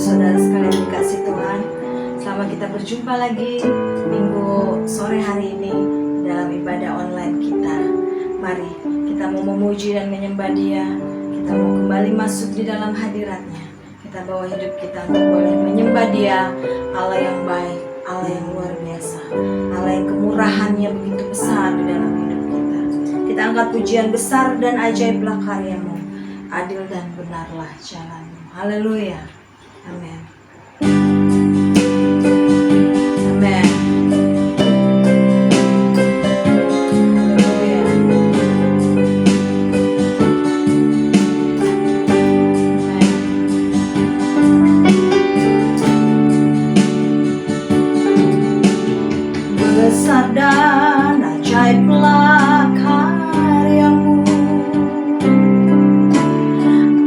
saudara sekalian dikasih Tuhan, selamat kita berjumpa lagi minggu sore hari ini dalam ibadah online kita. Mari kita mau memuji dan menyembah Dia. Kita mau kembali masuk di dalam hadirat-Nya. Kita bawa hidup kita untuk boleh menyembah Dia, Allah yang baik, Allah yang luar biasa, Allah yang kemurahannya begitu besar di dalam hidup kita. Kita angkat pujian, besar dan ajaiblah karya-Mu, adil dan benarlah jalan-Mu. Haleluya. Amin. Amin. Besar dan ajaiblah karya-Mu,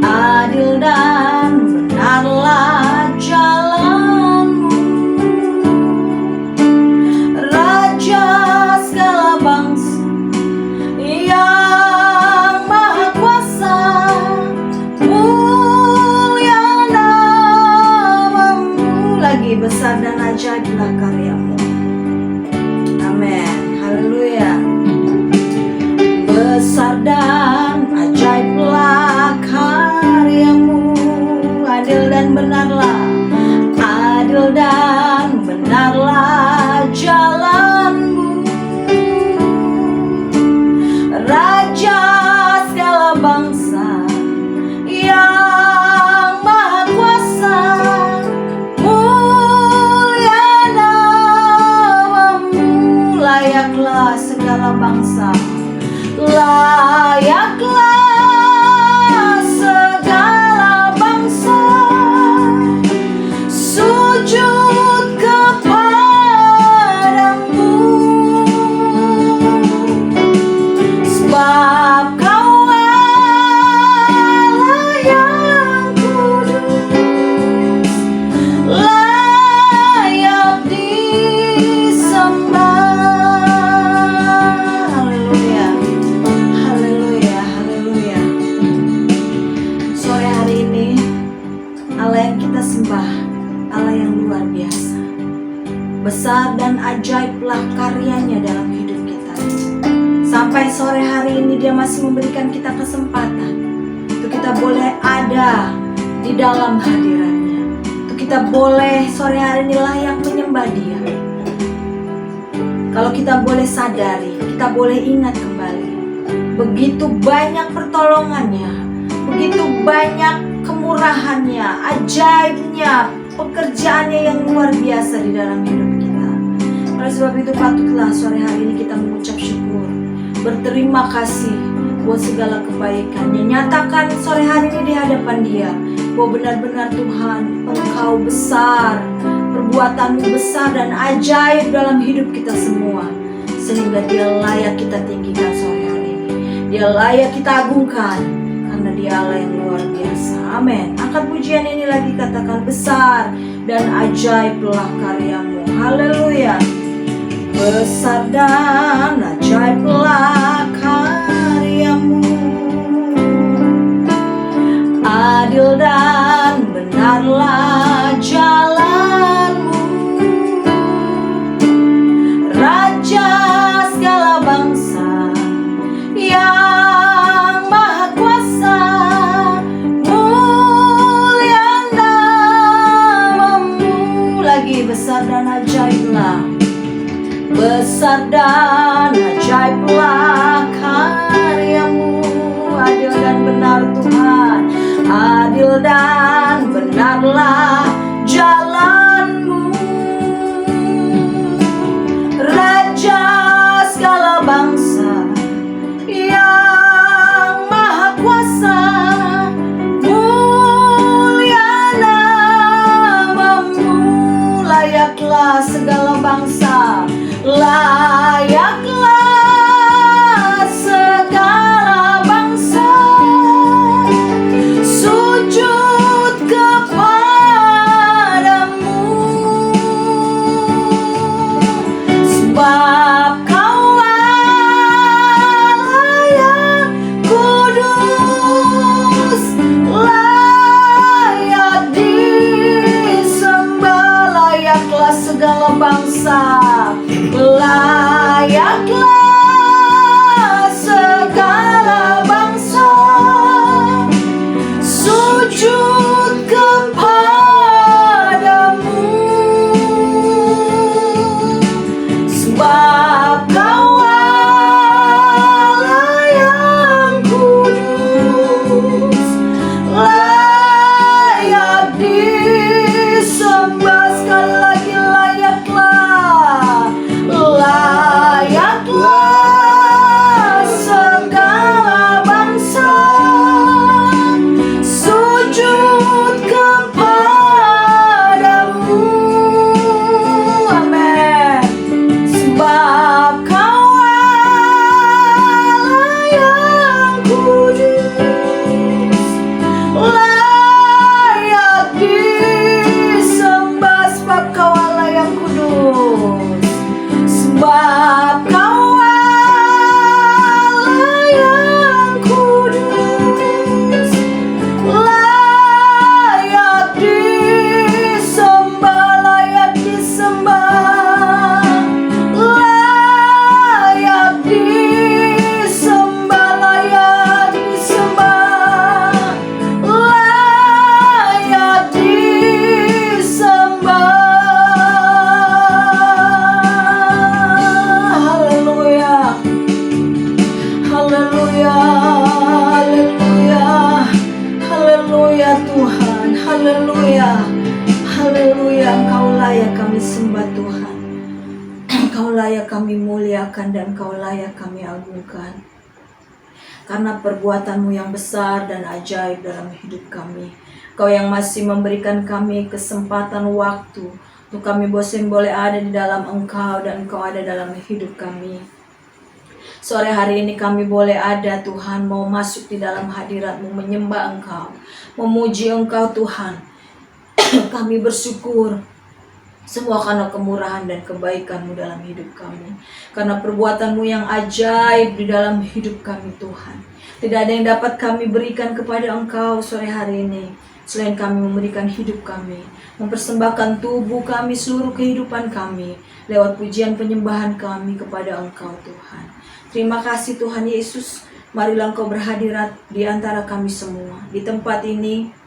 adil dan benarlah jalan-Mu. Raja segala bangsa yang maha kuasa, mulia nama-Mu. Lagi besar dan ajaiblah karya-Mu. Amin. Haleluya. Besar dan ajaiblah karya-Mu, adil dan benarlah, adil dan benarlah jalan-Mu. Raja segala bangsa yang maha kuasa, mulia nama-Mu. Layaklah segala bangsa, layaklah segala bangsa sujud kepadamu, sebab Kau Allah yang kudus, layak disembah. Haleluya. Haleluya. Haleluya. Sore hari ini Allah yang kita sembah, Allah yang luar biasa. Besar dan ajaiblah karyanya dalam hidup kita. Sampai sore hari ini Dia masih memberikan kita kesempatan untuk kita boleh ada di dalam hadirat-Nya, untuk kita boleh sore hari ini layak menyembah Dia. Kalau kita boleh sadari, kita boleh ingat kembali, begitu banyak pertolongannya, begitu banyak kemurahannya, ajaibnya, pekerjaannya yang luar biasa di dalam hidup kita. Oleh sebab itu patutlah sore hari ini kita mengucap syukur, berterima kasih buat segala kebaikannya. Nyatakan sore hari ini di hadapan Dia bahwa benar-benar Tuhan, Engkau besar, perbuatan-Mu besar dan ajaib dalam hidup kita semua, sehingga Dia layak kita tinggikan sore hari ini. Dia layak kita agungkan karena Dia Allah yang luar biasa. Amin. Angkat pujian ini lagi, katakan besar dan ajaiblah karya-Mu. Haleluya. Besar dan ajaiblah karya-Mu, adil dan benarlah jalan-Mu. Raja segala bangsa yang maha kuasa, mulia nama-Mu. Lagi besar dan ajaiblah, besar dan ajaiblah karya-Mu, adil dan benar Tuhan, adil dan benarlah jalan-Mu. Raja segala bangsa yang maha kuasa, mulia nama-Mu. Layaklah segala bangsa, layaklah segala bangsa sujud kepadamu, Haleluya, Engkau layak kami sembah Tuhan. Engkau layak kami muliakan dan Engkau layak kami agungkan. Karena perbuatan-Mu yang besar dan ajaib dalam hidup kami. Kau yang masih memberikan kami kesempatan waktu untuk kami boleh ada di dalam Engkau dan Engkau ada dalam hidup kami. Sore hari ini kami boleh ada Tuhan, mau masuk di dalam hadirat-Mu, menyembah Engkau, memuji Engkau Tuhan. Kami bersyukur semua karena kemurahan dan kebaikan-Mu dalam hidup kami. Karena perbuatan-Mu yang ajaib di dalam hidup kami Tuhan. Tidak ada yang dapat kami berikan kepada Engkau sore hari ini selain kami memberikan hidup kami, mempersembahkan tubuh kami, seluruh kehidupan kami lewat pujian penyembahan kami kepada Engkau Tuhan. Terima kasih Tuhan Yesus. Marilah Engkau berhadirat di antara kami semua di tempat ini,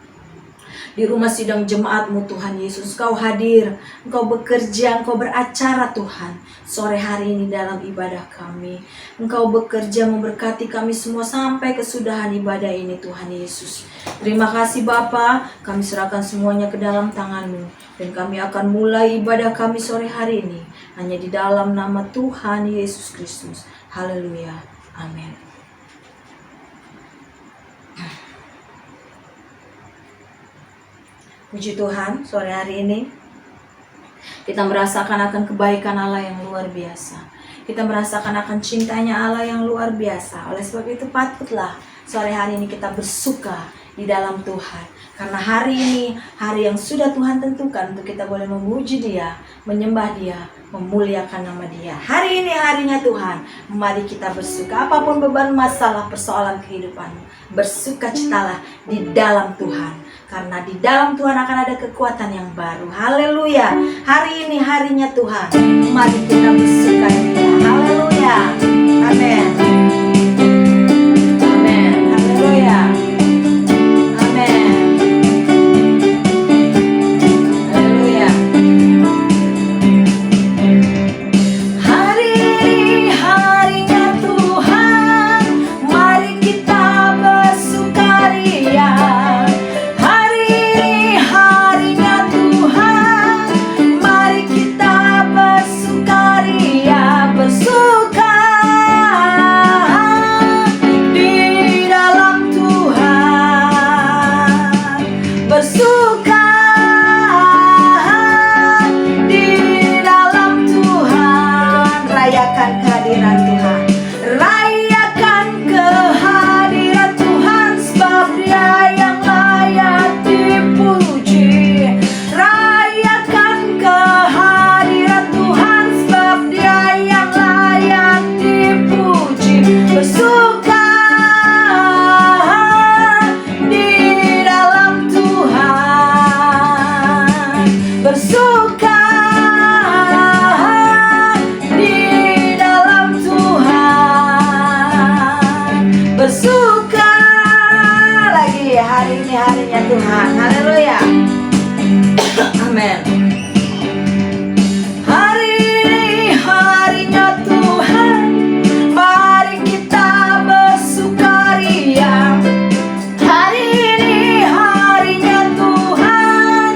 di rumah sidang jemaat-Mu Tuhan Yesus. Engkau hadir, Engkau bekerja, Engkau beracara Tuhan sore hari ini dalam ibadah kami. Engkau bekerja memberkati kami semua sampai kesudahan ibadah ini Tuhan Yesus. Terima kasih Bapa, kami serahkan semuanya ke dalam tangan-Mu. Dan kami akan mulai ibadah kami sore hari ini hanya di dalam nama Tuhan Yesus Kristus. Haleluya, amin. Puji Tuhan, sore hari ini kita merasakan akan kebaikan Allah yang luar biasa. Kita merasakan akan cintanya Allah yang luar biasa. Oleh sebab itu patutlah sore hari ini kita bersuka di dalam Tuhan. Karena hari ini, hari yang sudah Tuhan tentukan untuk kita boleh memuji Dia, menyembah Dia, memuliakan nama Dia. Hari ini harinya Tuhan. Mari kita bersuka. Apapun beban, masalah, persoalan kehidupanmu, bersukacitalah di dalam Tuhan. Karena di dalam Tuhan akan ada kekuatan yang baru. Haleluya. Hari ini harinya Tuhan. Mari kita bersuka. Haleluya. Amin. Amin. Haleluya. Amin. Haleluya. Hari ini harinya Tuhan. Mari kita bersukaria. Tuhan, haleluya. Amin. Hari ini harinya Tuhan, mari kita bersukaria. Hari ini harinya Tuhan,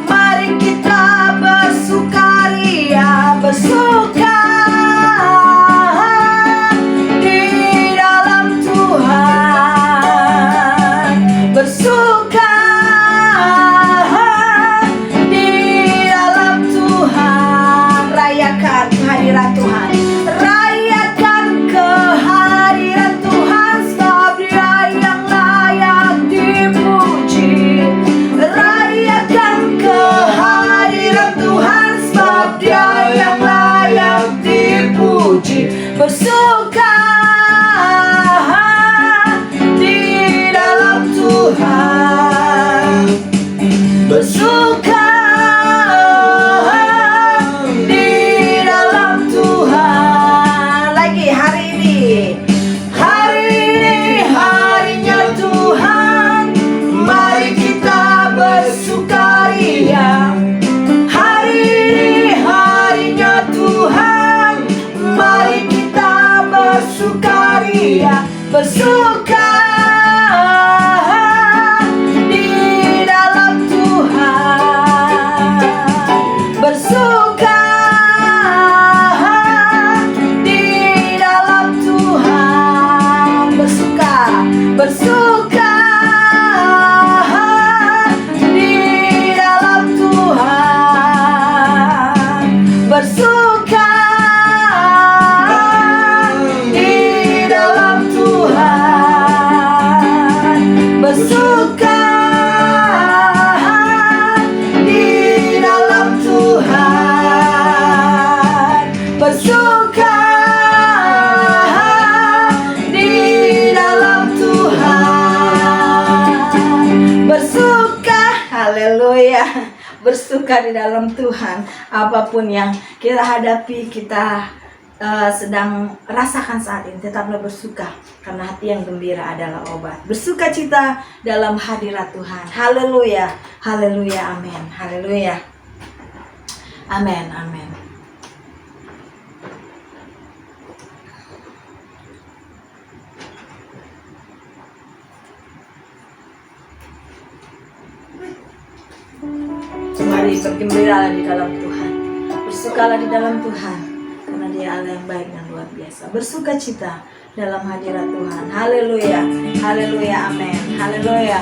mari kita bersukaria, bersuka di dalam Tuhan, bersuka kehadiran Tuhan. Rayakan kehadiran Tuhan, sebab Dia yang layak dipuji. Rayakan kehadiran Tuhan, sebab Dia yang layak dipuji. Bersuka di dalam Tuhan, bersuka Hari ini harinya Tuhan, mari kita bersuka di dalam Tuhan. Bersuka, haleluya. Bersuka di dalam Tuhan. Apapun yang kita hadapi, kita sedang rasakan saat ini, tetaplah bersuka, karena hati yang gembira adalah obat. Bersuka cita dalam hadirat Tuhan. Haleluya, haleluya, amin, haleluya, amin, amin. Mari bergembiralah di dalam Tuhan, bersukalah di dalam Tuhan, karena Dia Allah yang baik dan luar biasa. Bersuka cita dalam hadirat Tuhan. Haleluya, haleluya, amin, haleluya,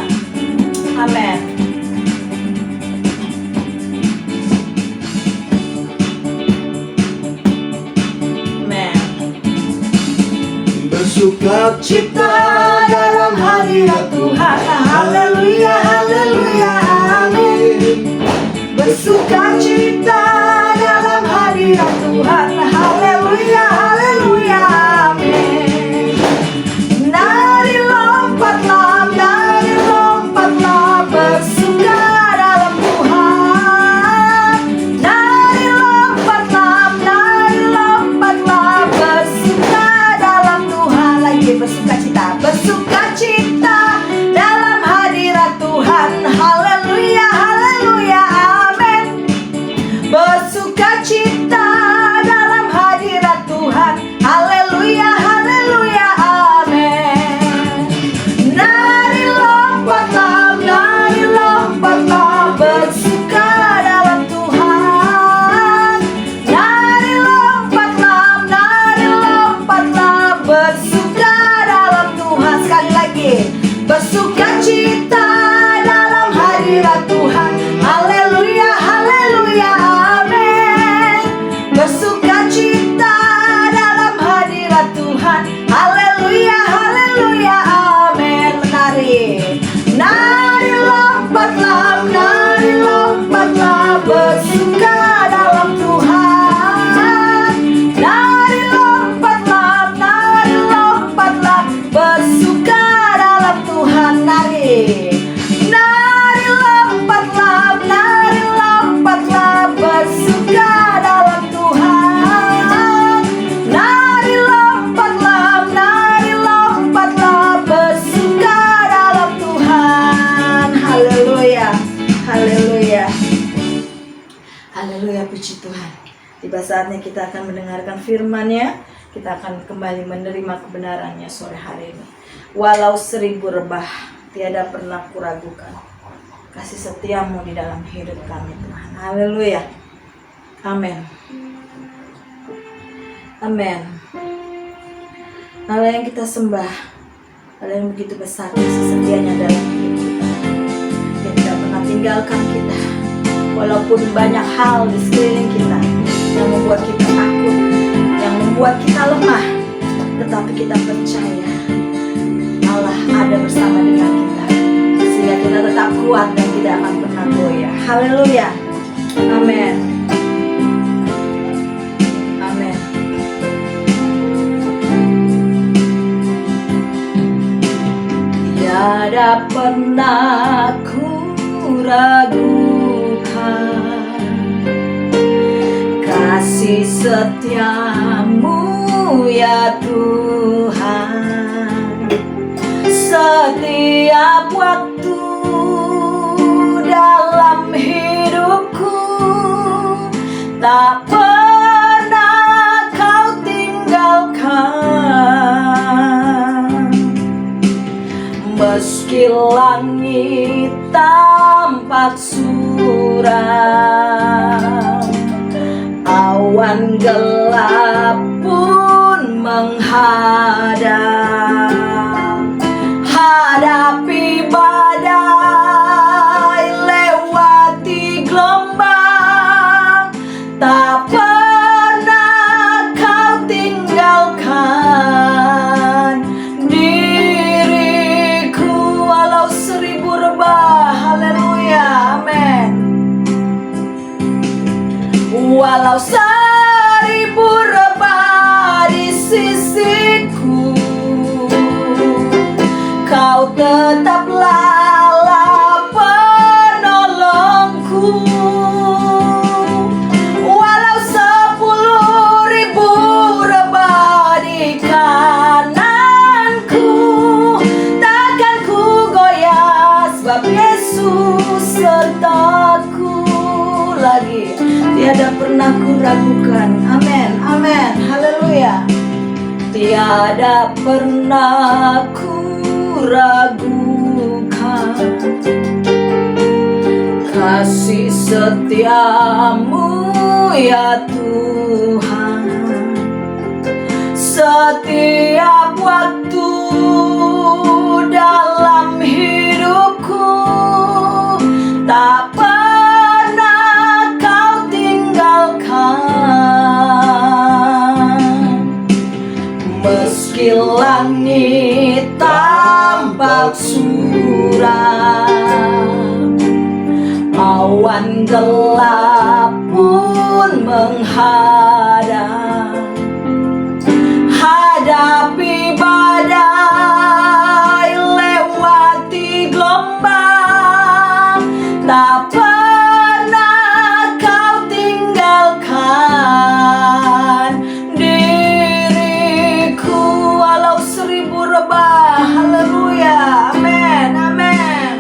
amin. Amin. Bersuka cita dalam hadirat Tuhan. Haleluya, haleluya, amin. Bersuka cita dalam hadirat Tuhan. Haleluya, haleluya, amin. Nari lompatlah, bersuka dalam Tuhan. Nari lompatlah, bersuka dalam Tuhan. Lagi bersuka cita dalam hadirat Tuhan. Haleluya, haleluya, amin. Bersuka cita dalam hadirat Tuhan. Haleluya, haleluya, amin. Nari lompatlah, bersuka dalam Tuhan. Nari lompatlah, bersuka dalam Tuhan. Sekali lagi, bersuka cita dalam hadirat Tuhan. Haleluya, haleluya, amin. Bersuka cita dalam hadirat Tuhan. Haleluya, haleluya, amin. Nari lompatlah, bersuka dalam Tuhan. Nari lompatlah, bersuka dalam Tuhan. Nari lompatlah, bersuka dalam Tuhan. Nari lompatlah, bersuka dalam Tuhan. Haleluya, haleluya, haleluya, puji Tuhan. Tiba saatnya kita akan mendengarkan firman-Nya. Kita akan kembali menerima kebenarannya sore hari ini. Walau 1000 rebah, tiada pernah kuragukan kasih setiamu di dalam hidup kami, Tuhan. Haleluya, amin, amin. Allah yang kita sembah, Allah yang begitu besar kasih setianya dalam hidup kita, yang tidak pernah tinggalkan kita, walaupun banyak hal di sekeliling kita yang membuat kita takut, yang membuat kita lemah, tetapi kita percaya Allah ada bersama dengan kita, sehingga kita tetap kuat dan tidak akan pernah goyah. Haleluya, amin, amin. Tiada pernah ku ragukan kasih setiamu ya Tuhan. Setiap waktu dalam hidupku tak pernah kau tinggalkan. Meski langit tampak suram, awan gelap pun menghadang, hadapi badai, lewati gelombang, tak pernah kau tinggalkan diriku. Walau 1000 rebah, haleluya, amin. Walau 1000 seribu rebah di sisiku, Kau tetaplah penolongku. Walau 10.000 rebah di kananku, takkan ku goyah, sebab Yesus sertaku. Lagi tiada pernah ku ragukan. Amin, amin, haleluya. Tiada pernah ku ragukan kasih setiamu ya Tuhan. Setiap waktu dalam hidupku, tak pernah Kau tinggalkan. Meski langit tampak suram, awan gelap pun menghadang, hadapi badai, lewati gelombang, tak pernah Kau tinggalkan diriku. Walau 1000 rebah, haleluya, amin, amin.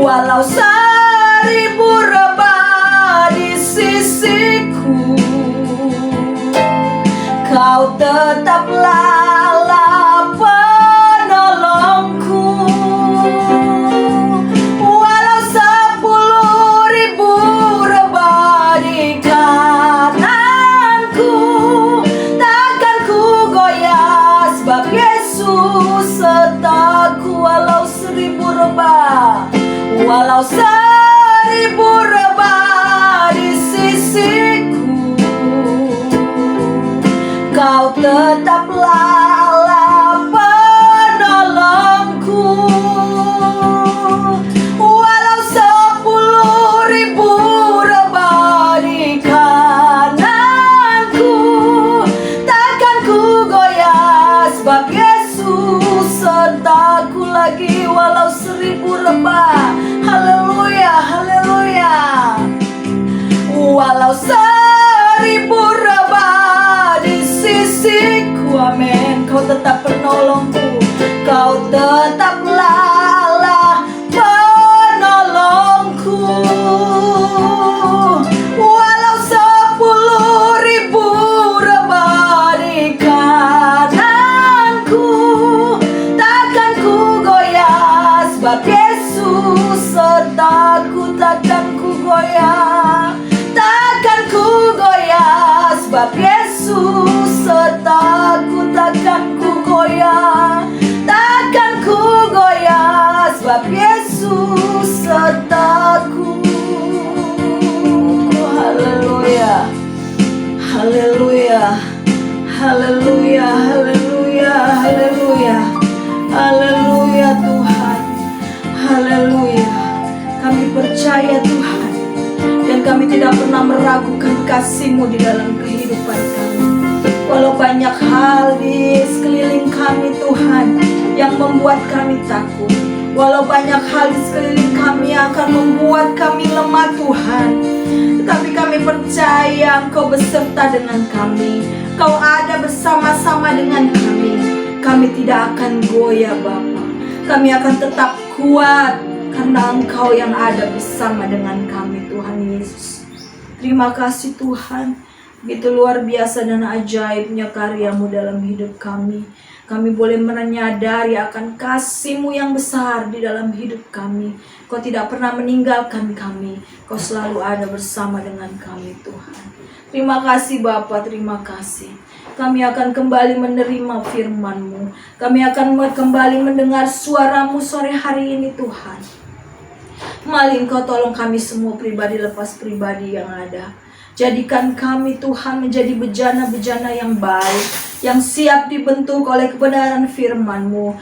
Walau 1000 rebah di sisiku, Kau tetaplah penolongku. Walau 10.000 rebah di kananku, takkan ku goyah, sebab Yesus sertaku. Walau 1000 rebah, walau 1000 rebah di sisiku, Kau tetaplah penolongku. Walau 10.000 rebah di kananku, takkan ku goyah, sebab Yesus sertaku. Lagi walau 1000 rebah, haleluya, haleluya. Walau 1000 rebah di sisiku, amin, Kau tetap penolongku. Kau tetaplah penolongku. Walau 10.000 rebah di kananku, takkan ku goyah, sebab Yesus sertaku. Takkan ku goyah, takkan ku goyah, sebab Yesus sertaku. Takkan ku goyah, takkan ku goyah, sebab Yesus sertaku. Haleluya, haleluya, haleluya, haleluya, haleluya, haleluya Tuhan, haleluya. Kami percaya Tuhan, dan kami tidak pernah meragukan kasih-Mu di dalam kehidupan kami. Walau banyak hal di sekeliling kami Tuhan yang membuat kami takut, walau banyak hal di sekeliling kami yang akan membuat kami lemah Tuhan, tetapi kami percaya Engkau beserta dengan kami. Kau ada bersama-sama dengan kami. Kami tidak akan goyah Bapa. Kami akan tetap kuat karena Engkau yang ada bersama dengan kami Tuhan Yesus. Terima kasih Tuhan. Begitu luar biasa dan ajaibnya karya-Mu dalam hidup kami. Kami boleh menyadari akan kasih-Mu yang besar di dalam hidup kami. Kau tidak pernah meninggalkan kami. Kau selalu ada bersama dengan kami Tuhan. Terima kasih Bapa, terima kasih. Kami akan kembali menerima firman-Mu. Kami akan kembali mendengar suara-Mu sore hari ini Tuhan. Mali Engkau tolong kami semua pribadi lepas pribadi yang ada. Jadikan kami Tuhan menjadi bejana-bejana yang baik, yang siap dibentuk oleh kebenaran firman-Mu,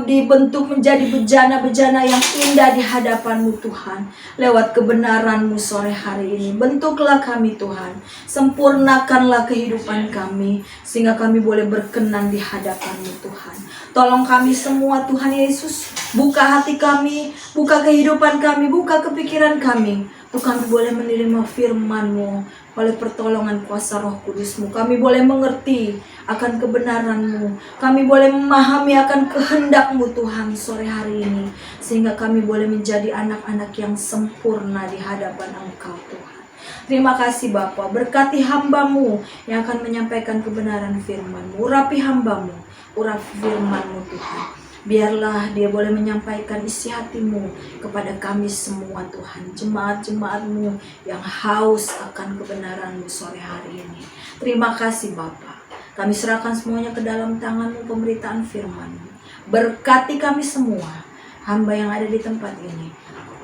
dibentuk menjadi bejana-bejana yang indah di hadapan-Mu Tuhan. Lewat kebenaran-Mu sore hari ini, bentuklah kami Tuhan, sempurnakanlah kehidupan kami, sehingga kami boleh berkenan di hadapan-Mu Tuhan. Tolong kami semua Tuhan Yesus, buka hati kami, buka kehidupan kami, buka kepikiran kami, untuk kami boleh menerima firman-Mu. Oleh pertolongan kuasa Roh Kudus-Mu, kami boleh mengerti akan kebenaran-Mu, kami boleh memahami akan kehendak-Mu Tuhan sore hari ini, sehingga kami boleh menjadi anak-anak yang sempurna di hadapan Engkau Tuhan. Terima kasih Bapa, berkati hamba-Mu yang akan menyampaikan kebenaran firman-Mu. Urapi hamba-Mu, urapi firman-Mu Tuhan. Biarlah dia boleh menyampaikan isi hati-Mu kepada kami semua Tuhan, jemaat-jemaat-Mu yang haus akan kebenaran-Mu sore hari ini. Terima kasih Bapa, kami serahkan semuanya ke dalam tangan-Mu pemberitaan firman-Mu. Berkati kami semua, hamba yang ada di tempat ini,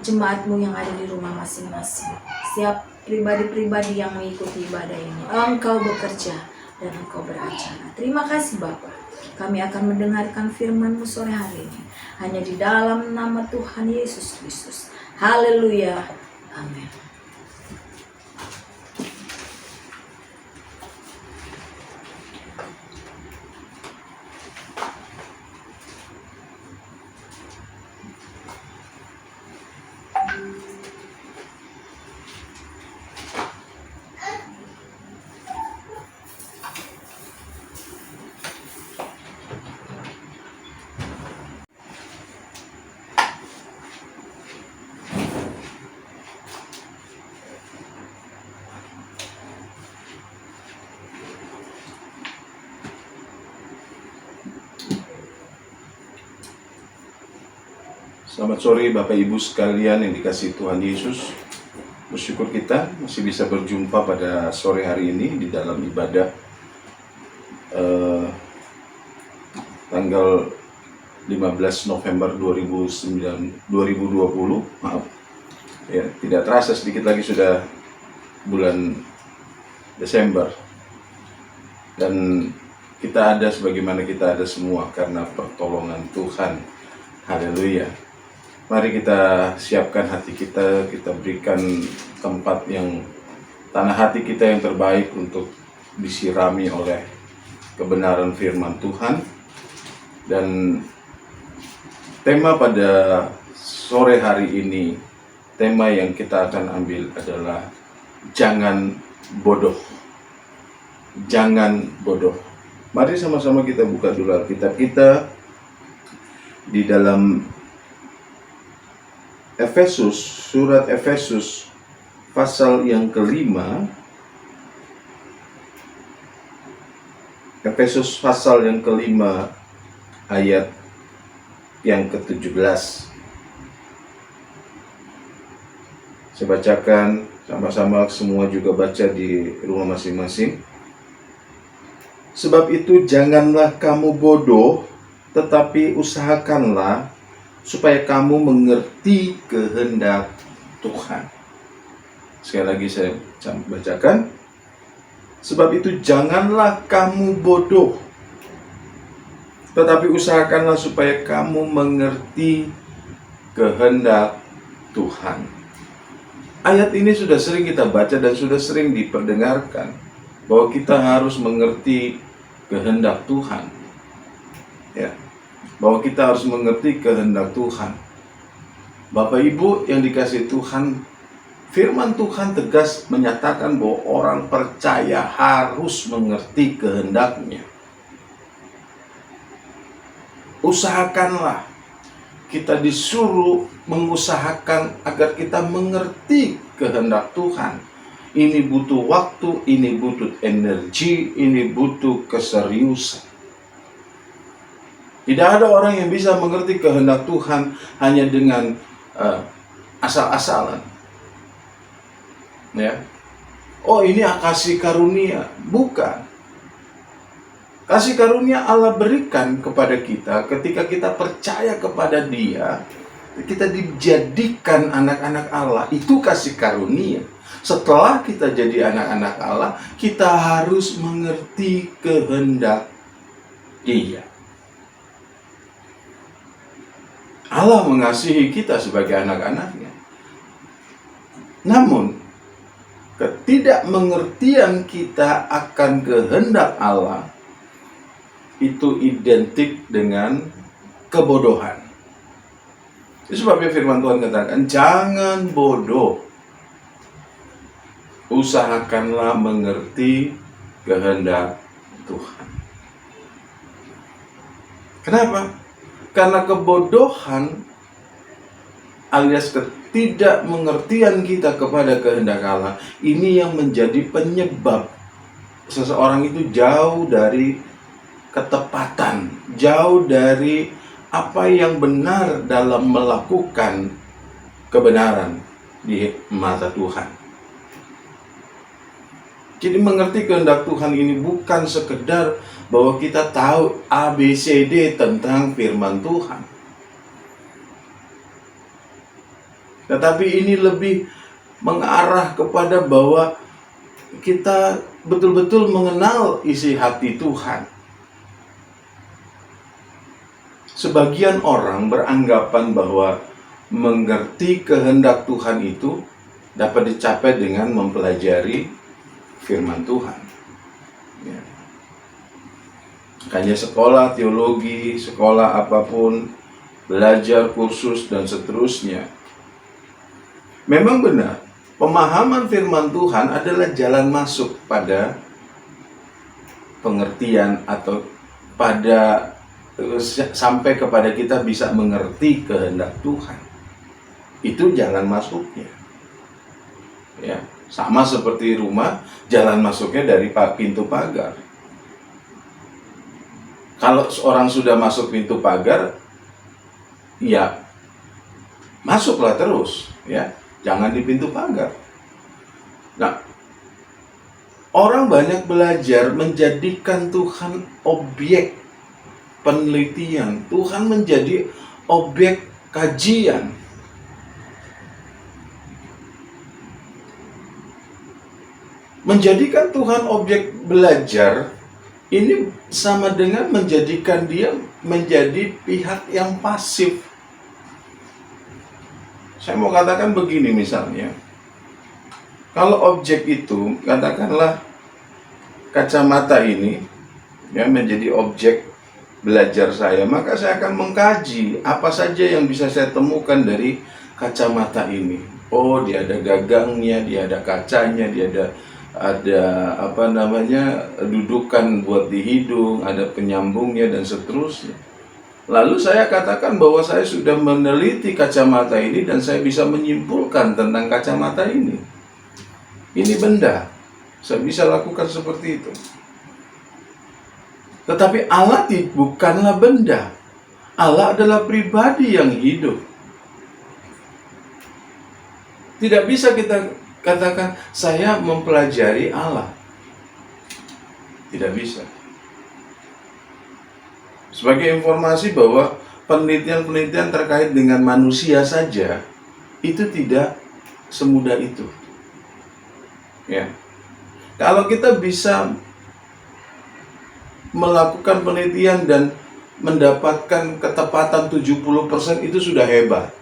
jemaat-Mu yang ada di rumah masing-masing, setiap pribadi-pribadi yang mengikuti ibadah ini. Engkau bekerja dan Engkau beracara. Terima kasih Bapa. Kami akan mendengarkan firman-Mu sore hari ini, hanya di dalam nama Tuhan Yesus Kristus. Haleluya. Amin. Selamat sore Bapak Ibu sekalian yang dikasihi Tuhan Yesus. Bersyukur kita masih bisa berjumpa pada sore hari ini di dalam ibadah tanggal 15 November 2020. Maaf. Ya, tidak terasa sedikit lagi sudah bulan Desember. Dan kita ada sebagaimana kita ada semua karena pertolongan Tuhan. Haleluya. Mari kita siapkan hati kita, kita berikan tempat yang, tanah hati kita yang terbaik untuk disirami oleh kebenaran firman Tuhan. Dan tema pada sore hari ini, tema yang kita akan ambil adalah jangan bodoh. Jangan bodoh. Mari sama-sama kita buka dulu Alkitab kita di dalam Efesus, surat Efesus pasal yang kelima. Efesus pasal yang kelima ayat yang ke-17. Saya bacakan sama-sama, semua juga baca di rumah masing-masing. Sebab itu janganlah kamu bodoh, tetapi usahakanlah supaya kamu mengerti kehendak Tuhan. Sekali lagi saya bacakan. Sebab itu janganlah kamu bodoh, tetapi usahakanlah supaya kamu mengerti kehendak Tuhan. Ayat ini sudah sering kita baca dan sudah sering diperdengarkan, bahwa kita harus mengerti kehendak Tuhan. Ya, bahwa kita harus mengerti kehendak Tuhan. Bapak Ibu yang dikasihi Tuhan, firman Tuhan tegas menyatakan bahwa orang percaya harus mengerti kehendak-Nya. Usahakanlah, kita disuruh mengusahakan agar kita mengerti kehendak Tuhan. Ini butuh waktu, ini butuh energi, ini butuh keseriusan. Tidak ada orang yang bisa mengerti kehendak Tuhan hanya dengan asal-asalan. Ya. Oh, ini kasih karunia. Bukan. Kasih karunia Allah berikan kepada kita ketika kita percaya kepada Dia, kita dijadikan anak-anak Allah. Itu kasih karunia. setelah kita jadi anak-anak Allah, kita harus mengerti kehendak Dia. Allah mengasihi kita sebagai anak-anaknya. Namun, ketidakmengertian kita akan kehendak Allah itu identik dengan kebodohan. Itu sebabnya firman Tuhan katakan, jangan bodoh. Usahakanlah mengerti kehendak Tuhan. Kenapa? Karena kebodohan alias ketidakmengertian kita kepada kehendak Allah, ini yang menjadi penyebab seseorang itu jauh dari ketepatan, jauh dari apa yang benar dalam melakukan kebenaran di mata Tuhan. Jadi mengerti kehendak Tuhan ini bukan sekedar bahwa kita tahu ABCD tentang firman Tuhan. Tetapi ini lebih mengarah kepada bahwa kita betul-betul mengenal isi hati Tuhan. Sebagian orang beranggapan bahwa mengerti kehendak Tuhan itu dapat dicapai dengan mempelajari firman Tuhan. Ya. Makanya sekolah teologi, sekolah apapun, belajar kursus dan seterusnya. Memang benar, pemahaman firman Tuhan adalah jalan masuk pada pengertian atau pada sampai kepada kita bisa mengerti kehendak Tuhan. Itu jalan masuknya. Ya, sama seperti rumah, jalan masuknya dari pintu pagar. Kalau seorang sudah masuk pintu pagar, ya masuklah terus, ya. Jangan di pintu pagar. Nah, orang banyak belajar menjadikan Tuhan objek penelitian. Tuhan menjadi objek kajian. Menjadikan Tuhan objek belajar, ini sama dengan menjadikan Dia menjadi pihak yang pasif. Saya mau katakan begini misalnya, kalau objek itu, katakanlah kacamata ini, ya, menjadi objek belajar saya, maka saya akan mengkaji apa saja yang bisa saya temukan dari kacamata ini. Oh, dia ada gagangnya, dia ada kacanya, dia ada dudukan buat di hidung, ada penyambungnya dan seterusnya. Lalu saya katakan bahwa saya sudah meneliti kacamata ini dan saya bisa menyimpulkan tentang kacamata ini. Ini benda. Saya bisa lakukan seperti itu. Tetapi Allah bukanlah benda. Allah adalah pribadi yang hidup. Tidak bisa kita katakan saya mempelajari Allah. Tidak bisa. Sebagai informasi bahwa penelitian-penelitian terkait dengan manusia saja itu tidak semudah itu. Ya. Kalau kita bisa melakukan penelitian dan mendapatkan ketepatan 70% itu sudah hebat.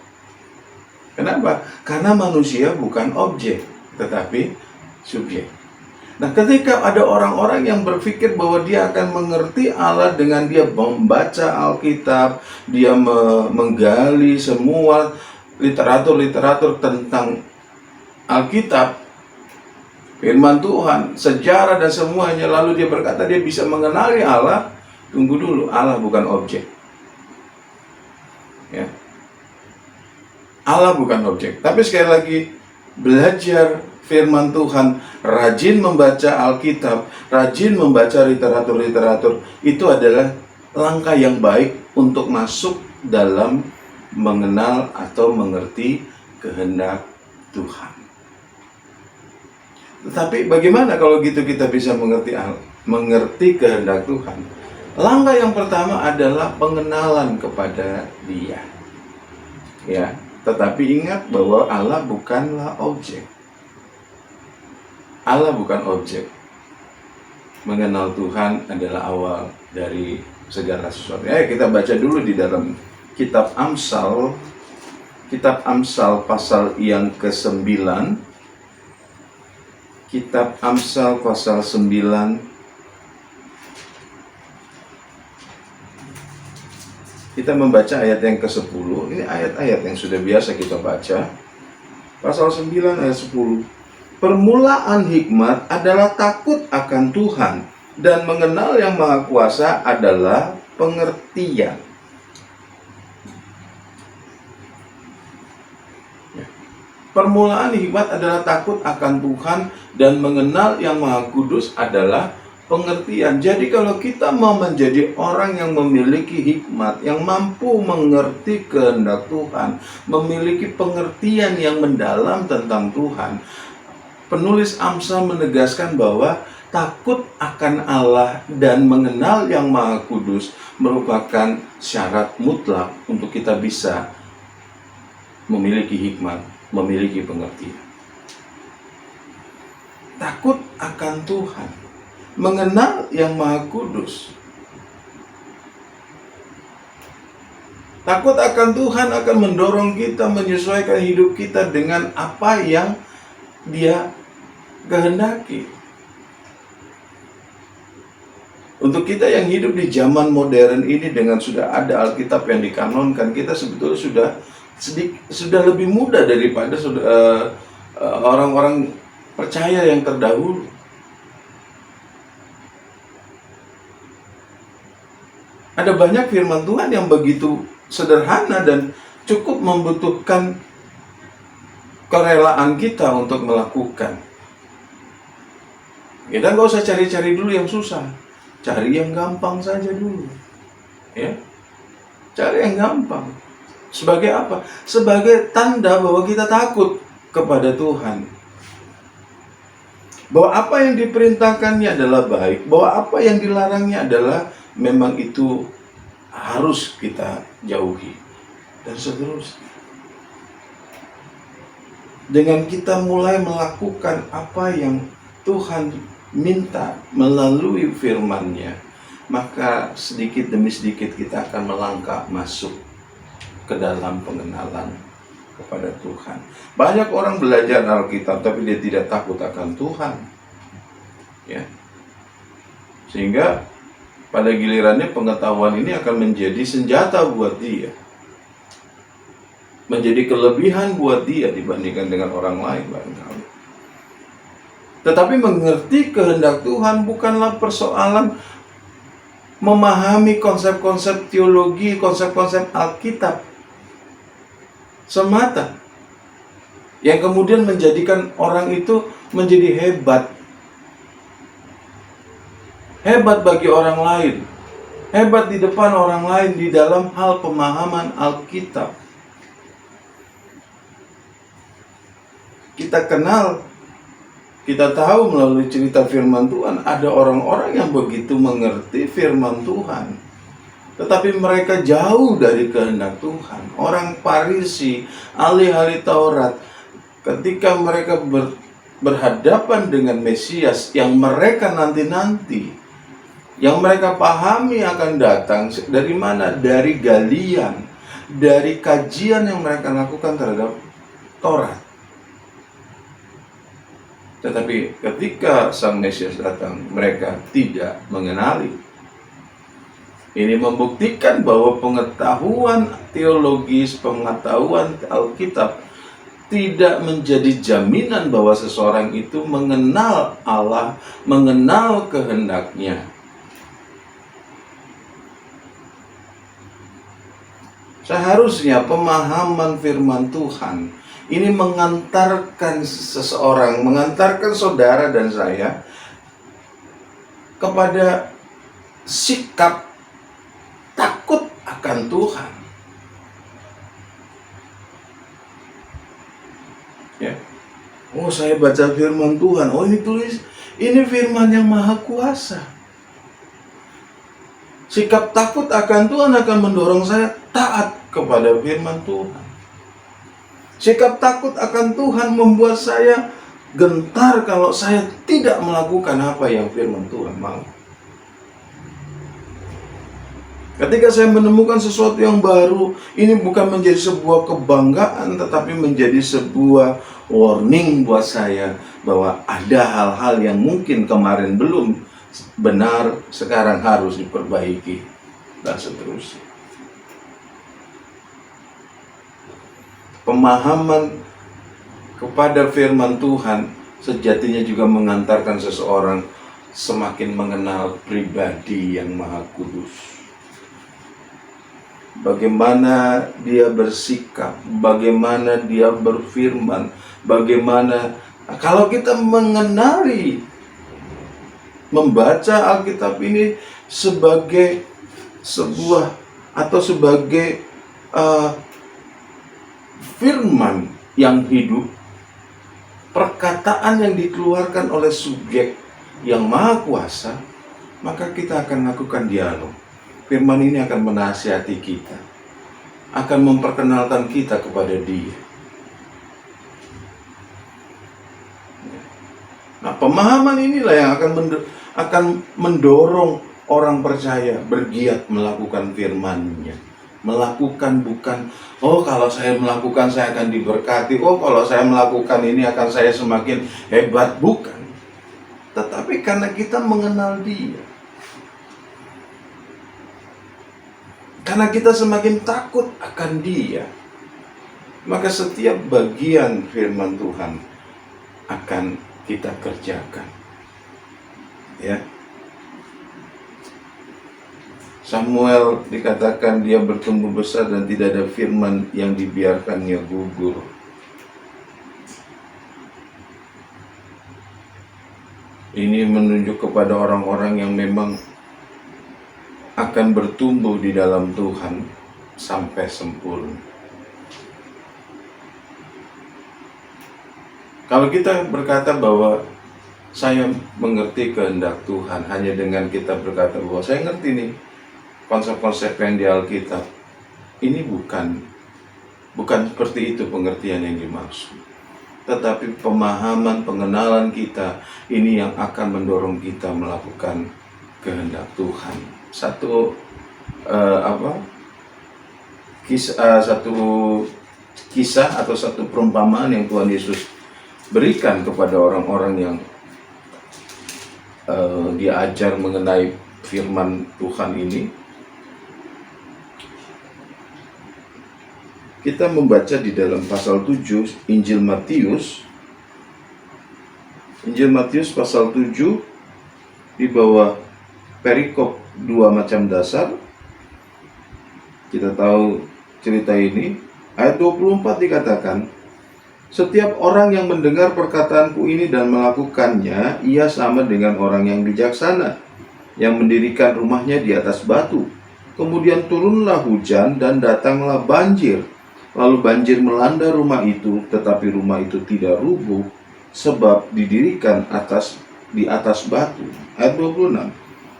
Kenapa? Karena manusia bukan objek, tetapi subjek. Nah, ketika ada orang-orang yang berpikir bahwa dia akan mengerti Allah dengan dia membaca Alkitab, dia menggali semua literatur-literatur tentang Alkitab, firman Tuhan, sejarah dan semuanya, lalu dia berkata dia bisa mengenali Allah. Tunggu dulu, Allah bukan objek. Ya. Allah bukan objek. Tapi sekali lagi, belajar firman Tuhan, rajin membaca Alkitab, rajin membaca literatur-literatur, itu adalah langkah yang baik untuk masuk dalam mengenal atau mengerti kehendak Tuhan. Tetapi bagaimana kalau gitu kita bisa mengerti kehendak Tuhan? Langkah yang pertama adalah pengenalan kepada Dia. Ya, tetapi ingat bahwa Allah bukanlah objek. Allah bukan objek. Mengenal Tuhan adalah awal dari segala sesuatu. Kita baca dulu di dalam kitab Amsal. Kitab Amsal pasal yang ke-9. Kitab Amsal pasal 9. Kita membaca ayat yang ke-10. Ini ayat-ayat yang sudah biasa kita baca. Pasal 9 ayat 10. Permulaan hikmat adalah takut akan Tuhan, dan mengenal yang Maha Kuasa adalah pengertian. Permulaan hikmat adalah takut akan Tuhan, dan mengenal yang Maha Kudus adalah pengertian. Jadi kalau kita mau menjadi orang yang memiliki hikmat, yang mampu mengerti kehendak Tuhan, memiliki pengertian yang mendalam tentang Tuhan, penulis Amsal menegaskan bahwa takut akan Allah dan mengenal yang Maha Kudus merupakan syarat mutlak untuk kita bisa memiliki hikmat, memiliki pengertian. Takut akan Tuhan, mengenal yang Maha Kudus. Takut akan Tuhan akan mendorong kita menyesuaikan hidup kita dengan apa yang Dia kehendaki. Untuk kita yang hidup di zaman modern ini dengan sudah ada Alkitab yang dikanonkan, kita sebetulnya sudah lebih mudah daripada orang-orang percaya yang terdahulu. Ada banyak firman Tuhan yang begitu sederhana dan cukup membutuhkan kerelaan kita untuk melakukan. Kita nggak usah cari-cari dulu yang susah, cari yang gampang saja dulu. Ya, cari yang gampang. Sebagai apa? Sebagai tanda bahwa kita takut kepada Tuhan. Bahwa apa yang diperintahkannya adalah baik, bahwa apa yang dilarangnya adalah memang itu harus kita jauhi, dan seterusnya. Dengan kita mulai melakukan apa yang Tuhan minta melalui firman-Nya, maka sedikit demi sedikit kita akan melangkah masuk ke dalam pengenalan kepada Tuhan. Banyak orang belajar Alkitab tapi dia tidak takut akan Tuhan. Ya. Sehingga pada gilirannya pengetahuan ini akan menjadi senjata buat dia. Menjadi kelebihan buat dia dibandingkan dengan orang lain barangkali. Tetapi mengerti kehendak Tuhan bukanlah persoalan memahami konsep-konsep teologi, konsep-konsep Alkitab semata, yang kemudian menjadikan orang itu menjadi hebat. Hebat bagi orang lain, hebat di depan orang lain di dalam hal pemahaman Alkitab. Kita kenal, kita tahu melalui cerita firman Tuhan, ada orang-orang yang begitu mengerti firman Tuhan, tetapi mereka jauh dari kehendak Tuhan. Orang Farisi, ahli-ahli Taurat, ketika mereka berhadapan dengan Mesias yang mereka nanti-nanti, yang mereka pahami akan datang dari mana? Dari galian, dari kajian yang mereka lakukan terhadap Taurat. Tetapi ketika Sang Mesias datang, mereka tidak mengenali. Ini membuktikan bahwa pengetahuan teologis, pengetahuan Alkitab tidak menjadi jaminan bahwa seseorang itu mengenal Allah, mengenal kehendaknya. Seharusnya pemahaman firman Tuhan ini mengantarkan seseorang, mengantarkan saudara dan saya kepada sikap takut akan Tuhan. Ya. Oh, saya baca firman Tuhan. Oh, ini firman yang Maha Kuasa. Sikap takut akan Tuhan akan mendorong saya taat kepada firman Tuhan. Sikap takut akan Tuhan membuat saya gentar kalau saya tidak melakukan apa yang firman Tuhan mau. Ketika saya menemukan sesuatu yang baru, ini bukan menjadi sebuah kebanggaan, tetapi menjadi sebuah warning buat saya bahwa ada hal-hal yang mungkin kemarin belum benar, sekarang harus diperbaiki, dan seterusnya. Pemahaman kepada firman Tuhan sejatinya juga mengantarkan seseorang semakin mengenal pribadi yang Maha Kudus. Bagaimana dia bersikap, bagaimana dia berfirman, bagaimana kalau kita mengenali, membaca Alkitab ini sebagai sebuah atau sebagai firman yang hidup, perkataan yang dikeluarkan oleh subjek yang Maha Kuasa, maka kita akan lakukan dialog. Firman ini akan menasihati kita, akan memperkenalkan kita kepada Dia. Nah, pemahaman inilah yang akan mendorong orang percaya bergiat melakukan firman-Nya. Melakukan bukan, oh kalau saya melakukan saya akan diberkati, oh kalau saya melakukan ini akan saya semakin hebat, bukan. Tetapi karena kita mengenal Dia, karena kita semakin takut akan Dia, maka setiap bagian firman Tuhan akan kita kerjakan. Ya. Samuel dikatakan dia bertumbuh besar dan tidak ada firman yang dibiarkannya gugur. Ini menunjuk kepada orang-orang yang memang akan bertumbuh di dalam Tuhan sampai sempurna. Kalau kita berkata bahwa saya mengerti kehendak Tuhan hanya dengan kita berkata bahwa saya ngerti nih konsep-konsep yang di Alkitab, ini bukan seperti itu pengertian yang dimaksud. Tetapi pemahaman, pengenalan kita ini yang akan mendorong kita melakukan kehendak Tuhan. Satu kisah atau satu perumpamaan yang Tuhan Yesus berikan kepada orang-orang yang diajar mengenai firman Tuhan ini. Kita membaca di dalam pasal 7 Injil Matius pasal 7 di bawah perikop 2 macam dasar. Kita tahu cerita ini. Ayat 24 dikatakan, setiap orang yang mendengar perkataanku ini dan melakukannya, ia sama dengan orang yang bijaksana, yang mendirikan rumahnya di atas batu. Kemudian turunlah hujan dan datanglah banjir. Lalu banjir melanda rumah itu, tetapi rumah itu tidak rubuh, sebab didirikan di atas batu. Ayat 26.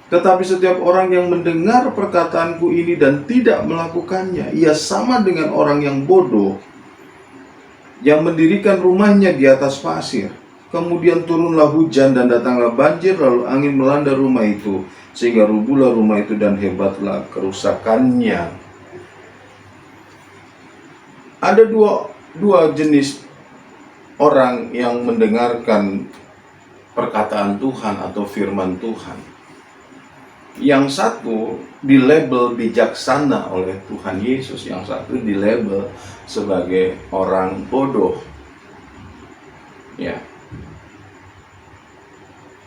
Tetapi setiap orang yang mendengar perkataanku ini dan tidak melakukannya, ia sama dengan orang yang bodoh, yang mendirikan rumahnya di atas pasir. Kemudian turunlah hujan dan datanglah banjir, lalu angin melanda rumah itu, sehingga rubuhlah rumah itu dan hebatlah kerusakannya. Ada dua jenis orang yang mendengarkan perkataan Tuhan atau firman Tuhan. Yang satu dilabel bijaksana oleh Tuhan Yesus, yang satu dilabel sebagai orang bodoh. Ya.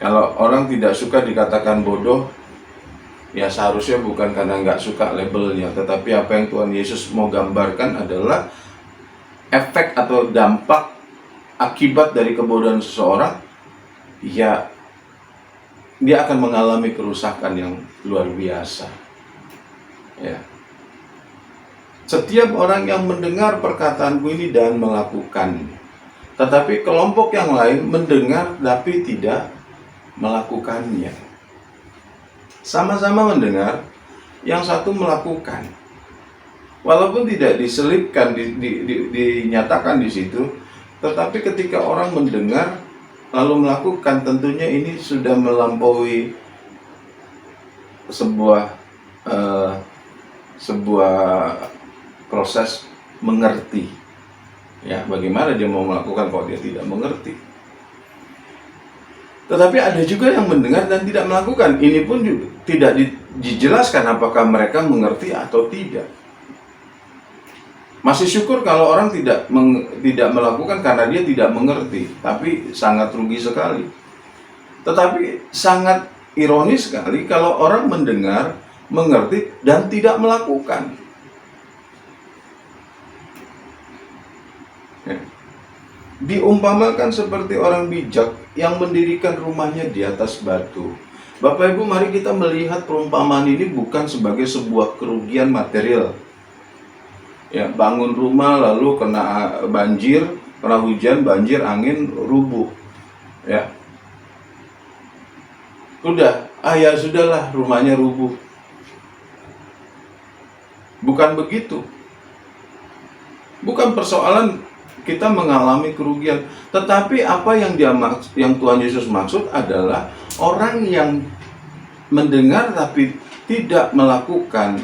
Kalau orang tidak suka dikatakan bodoh, ya seharusnya bukan karena nggak suka labelnya, tetapi apa yang Tuhan Yesus mau gambarkan adalah efek atau dampak akibat dari kebodohan seseorang, ya dia akan mengalami kerusakan yang luar biasa. Ya. Setiap orang yang mendengar perkataanku ini dan melakukannya. Tetapi kelompok yang lain mendengar tapi tidak melakukannya. Sama-sama mendengar, yang satu melakukan. Walaupun tidak diselipkan, dinyatakan di situ, tetapi ketika orang mendengar lalu melakukan, tentunya ini sudah melampaui sebuah proses mengerti. Ya, bagaimana dia mau melakukan kalau dia tidak mengerti? Tetapi ada juga yang mendengar dan tidak melakukan. Ini pun juga tidak dijelaskan apakah mereka mengerti atau tidak. Masih syukur kalau orang tidak melakukan karena dia tidak mengerti, tapi sangat rugi sekali. Tetapi sangat ironis sekali kalau orang mendengar, mengerti, dan tidak melakukan. Ya. Diumpamakan seperti orang bijak yang mendirikan rumahnya di atas batu. Bapak Ibu, mari kita melihat perumpamaan ini bukan sebagai sebuah kerugian material. Ya, bangun rumah lalu kena banjir, kena hujan, banjir, angin, rubuh. Ya. Udah, ya sudahlah, rumahnya rubuh. Bukan begitu. Bukan persoalan kita mengalami kerugian, tetapi apa yang Tuhan Yesus maksud adalah orang yang mendengar tapi tidak melakukan,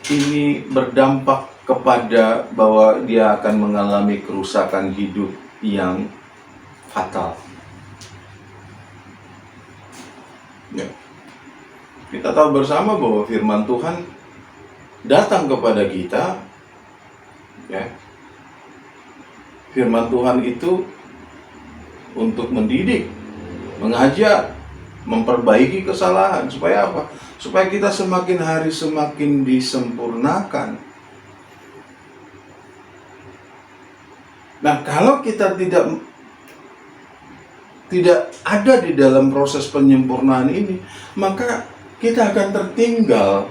ini berdampak kepada bahwa dia akan mengalami kerusakan hidup yang fatal. Ya. Kita tahu bersama bahwa firman Tuhan datang kepada kita. Ya. Firman Tuhan itu untuk mendidik, mengajar, memperbaiki kesalahan. Supaya apa? Supaya kita semakin hari semakin disempurnakan. Nah, kalau kita tidak ada di dalam proses penyempurnaan ini, maka kita akan tertinggal.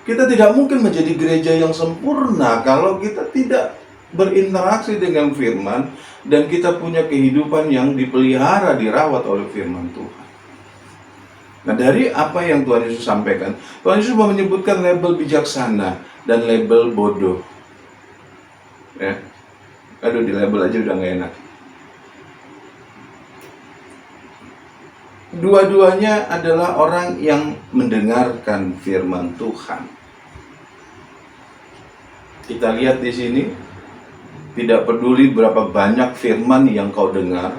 Kita tidak mungkin menjadi gereja yang sempurna kalau kita tidak berinteraksi dengan firman dan kita punya kehidupan yang dipelihara, dirawat oleh firman Tuhan. Nah, dari apa yang Tuhan Yesus sampaikan, Tuhan Yesus mau menyebutkan label bijaksana dan label bodoh. Ya. Aduh, di label aja udah gak enak. Dua-duanya adalah orang yang mendengarkan firman Tuhan. Kita lihat di sini, tidak peduli berapa banyak firman yang kau dengar,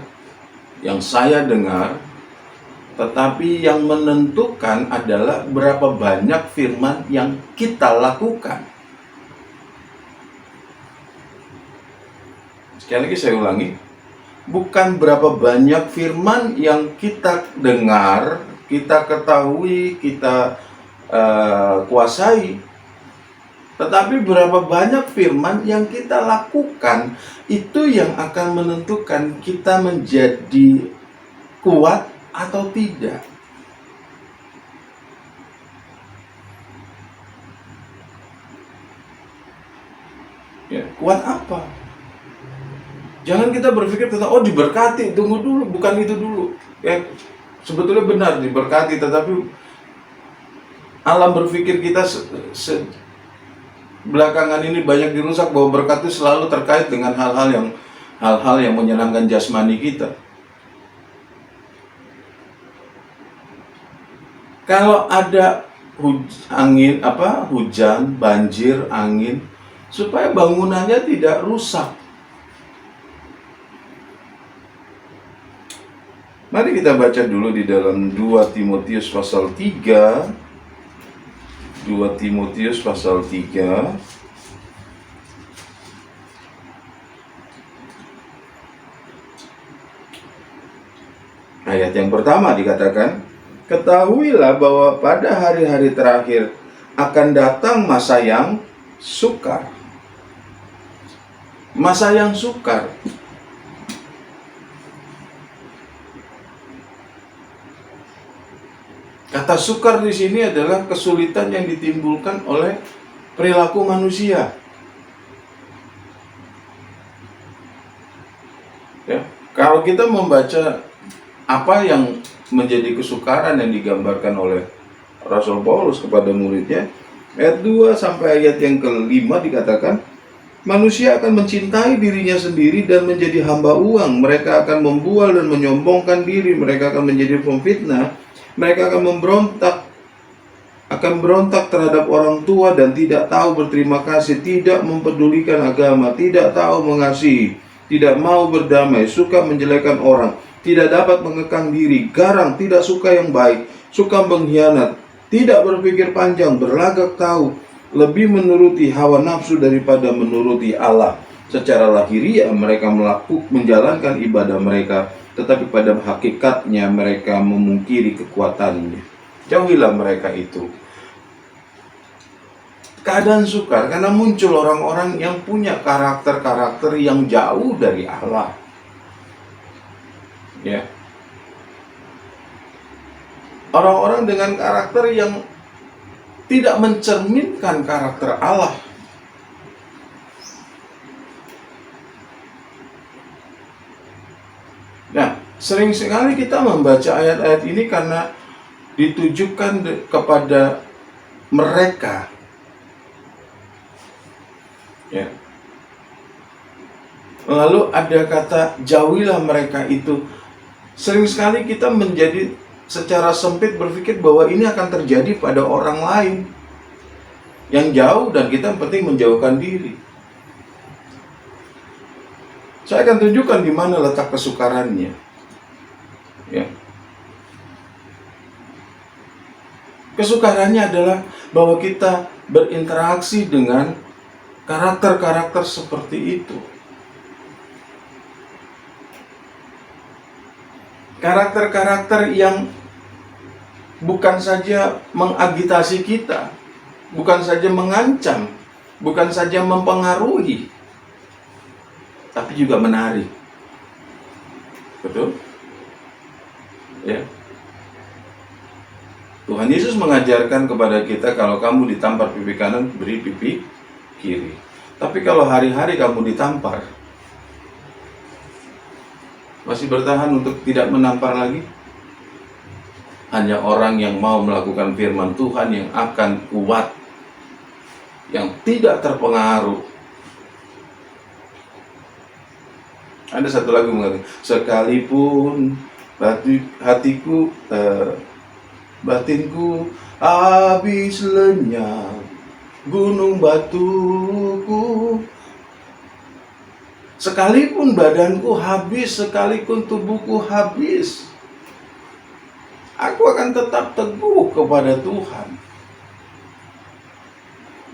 yang saya dengar, tetapi yang menentukan adalah berapa banyak firman yang kita lakukan. Sekali lagi saya ulangi, bukan berapa banyak firman yang kita dengar, kita ketahui, kita kuasai, tetapi berapa banyak firman yang kita lakukan, itu yang akan menentukan kita menjadi kuat atau tidak. Ya, kuat apa? Jangan kita berpikir tentang, oh diberkati, tunggu dulu, bukan itu dulu. Ya, sebetulnya benar diberkati, tetapi alam berpikir kita belakangan ini banyak dirusak bahwa berkat itu selalu terkait dengan hal-hal yang menyenangkan jasmani kita. Kalau ada hujan, banjir, angin, supaya bangunannya tidak rusak. Mari kita baca dulu di dalam 2 Timotius pasal 3. 2 Timotius pasal 3. Ayat yang pertama dikatakan, ketahuilah bahwa pada hari-hari terakhir akan datang masa yang sukar. Masa yang sukar. Kata sukar di sini adalah kesulitan yang ditimbulkan oleh perilaku manusia. Ya, kalau kita membaca apa yang menjadi kesukaran yang digambarkan oleh Rasul Paulus kepada muridnya, ayat 2 sampai ayat yang ke-5 dikatakan, Manusia akan mencintai dirinya sendiri dan menjadi hamba uang. Mereka akan membual dan menyombongkan diri. Mereka akan menjadi pemfitnah. Mereka akan berontak terhadap orang tua dan tidak tahu berterima kasih, tidak mempedulikan agama, tidak tahu mengasihi, tidak mau berdamai, suka menjelekan orang, tidak dapat mengekang diri, garang, tidak suka yang baik, suka mengkhianat, tidak berpikir panjang, berlagak tahu, lebih menuruti hawa nafsu daripada menuruti Allah. Secara lahiriah mereka menjalankan ibadah mereka, tetapi pada hakikatnya mereka memungkiri kekuatannya. Jauhilah mereka itu. Keadaan sukar karena muncul orang-orang yang punya karakter-karakter yang jauh dari Allah. Ya. Orang-orang dengan karakter yang tidak mencerminkan karakter Allah. Nah, sering sekali kita membaca ayat-ayat ini karena ditujukan kepada mereka. Ya. Lalu ada kata jauhilah mereka itu. Sering sekali kita menjadi secara sempit berpikir bahwa ini akan terjadi pada orang lain yang jauh dan kita penting menjauhkan diri. Saya akan tunjukkan di mana letak kesukarannya. Ya. Kesukarannya adalah bahwa kita berinteraksi dengan karakter-karakter seperti itu. Karakter-karakter yang bukan saja mengagitasi kita, bukan saja mengancam, bukan saja mempengaruhi, tapi juga menarik. Betul? Ya. Tuhan Yesus mengajarkan kepada kita, kalau kamu ditampar pipi kanan, beri pipi kiri. Tapi kalau hari-hari kamu ditampar, masih bertahan untuk tidak menampar lagi? Hanya orang yang mau melakukan firman Tuhan yang akan kuat, yang tidak terpengaruh. Ada satu lagu mengatakan, sekalipun batinku habis lenyap, gunung batuku, sekalipun badanku habis, sekalipun tubuhku habis, aku akan tetap teguh kepada Tuhan.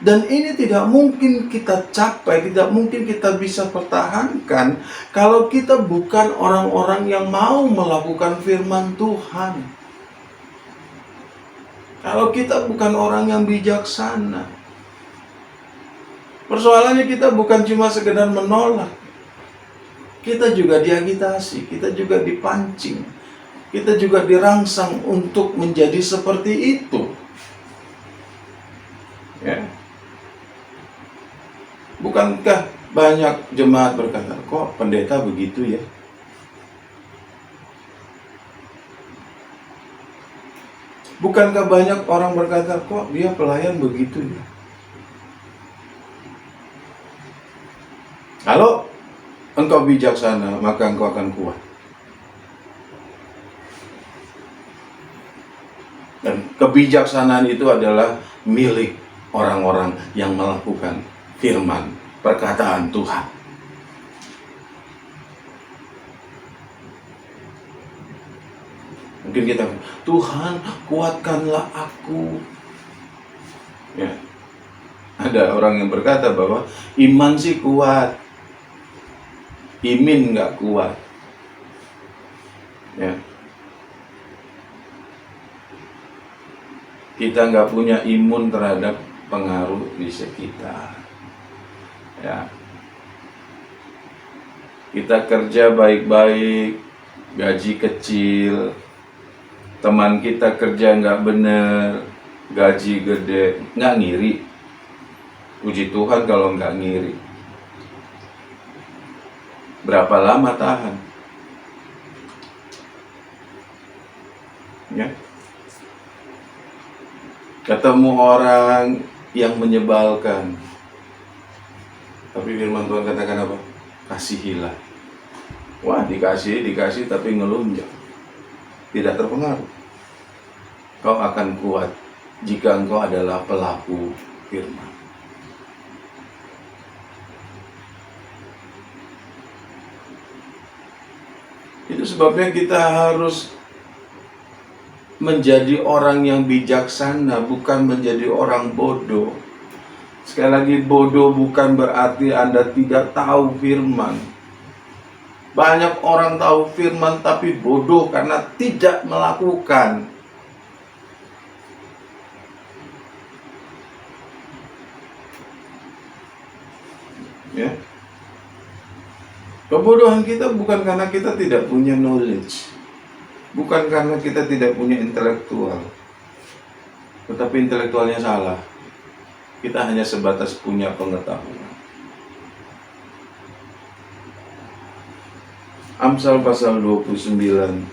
Dan ini tidak mungkin kita capai, tidak mungkin kita bisa pertahankan kalau kita bukan orang-orang yang mau melakukan firman Tuhan. Kalau kita bukan orang yang bijaksana. Persoalannya kita bukan cuma sekedar menolak. Kita juga diagitasi, kita juga dipancing, kita juga dirangsang untuk menjadi seperti itu. Ya. Bukankah banyak jemaat berkata, kok pendeta begitu ya? Bukankah banyak orang berkata, kok dia pelayan begitu ya? Kalau engkau bijaksana, maka engkau akan kuat. Dan kebijaksanaan itu adalah milik orang-orang yang melakukan firman perkataan Tuhan. Mungkin kita, Tuhan kuatkanlah aku. Ya. Ada orang yang berkata bahwa iman sih kuat, imin nggak kuat. Ya. Kita nggak punya imun terhadap pengaruh di sekitar. Ya. Kita kerja baik-baik, gaji kecil, teman kita kerja nggak bener, gaji gede, nggak ngiri. Puji Tuhan kalau nggak ngiri. Berapa lama tahan? Ya. Ketemu orang yang menyebalkan, Tapi firman Tuhan katakan apa? Kasihilah. Wah, dikasih tapi ngelunjak. Tidak terpengaruh. Kau akan kuat jika engkau adalah pelaku firman. Itu sebabnya kita harus menjadi orang yang bijaksana, bukan menjadi orang bodoh. Sekali lagi, bodoh bukan berarti Anda tidak tahu firman. Banyak orang tahu firman tapi bodoh karena tidak melakukan. Ya. Kebodohan kita bukan karena kita tidak punya knowledge, bukan karena kita tidak punya intelektual, tetapi intelektualnya salah. Kita hanya sebatas punya pengetahuan. Amsal pasal 29.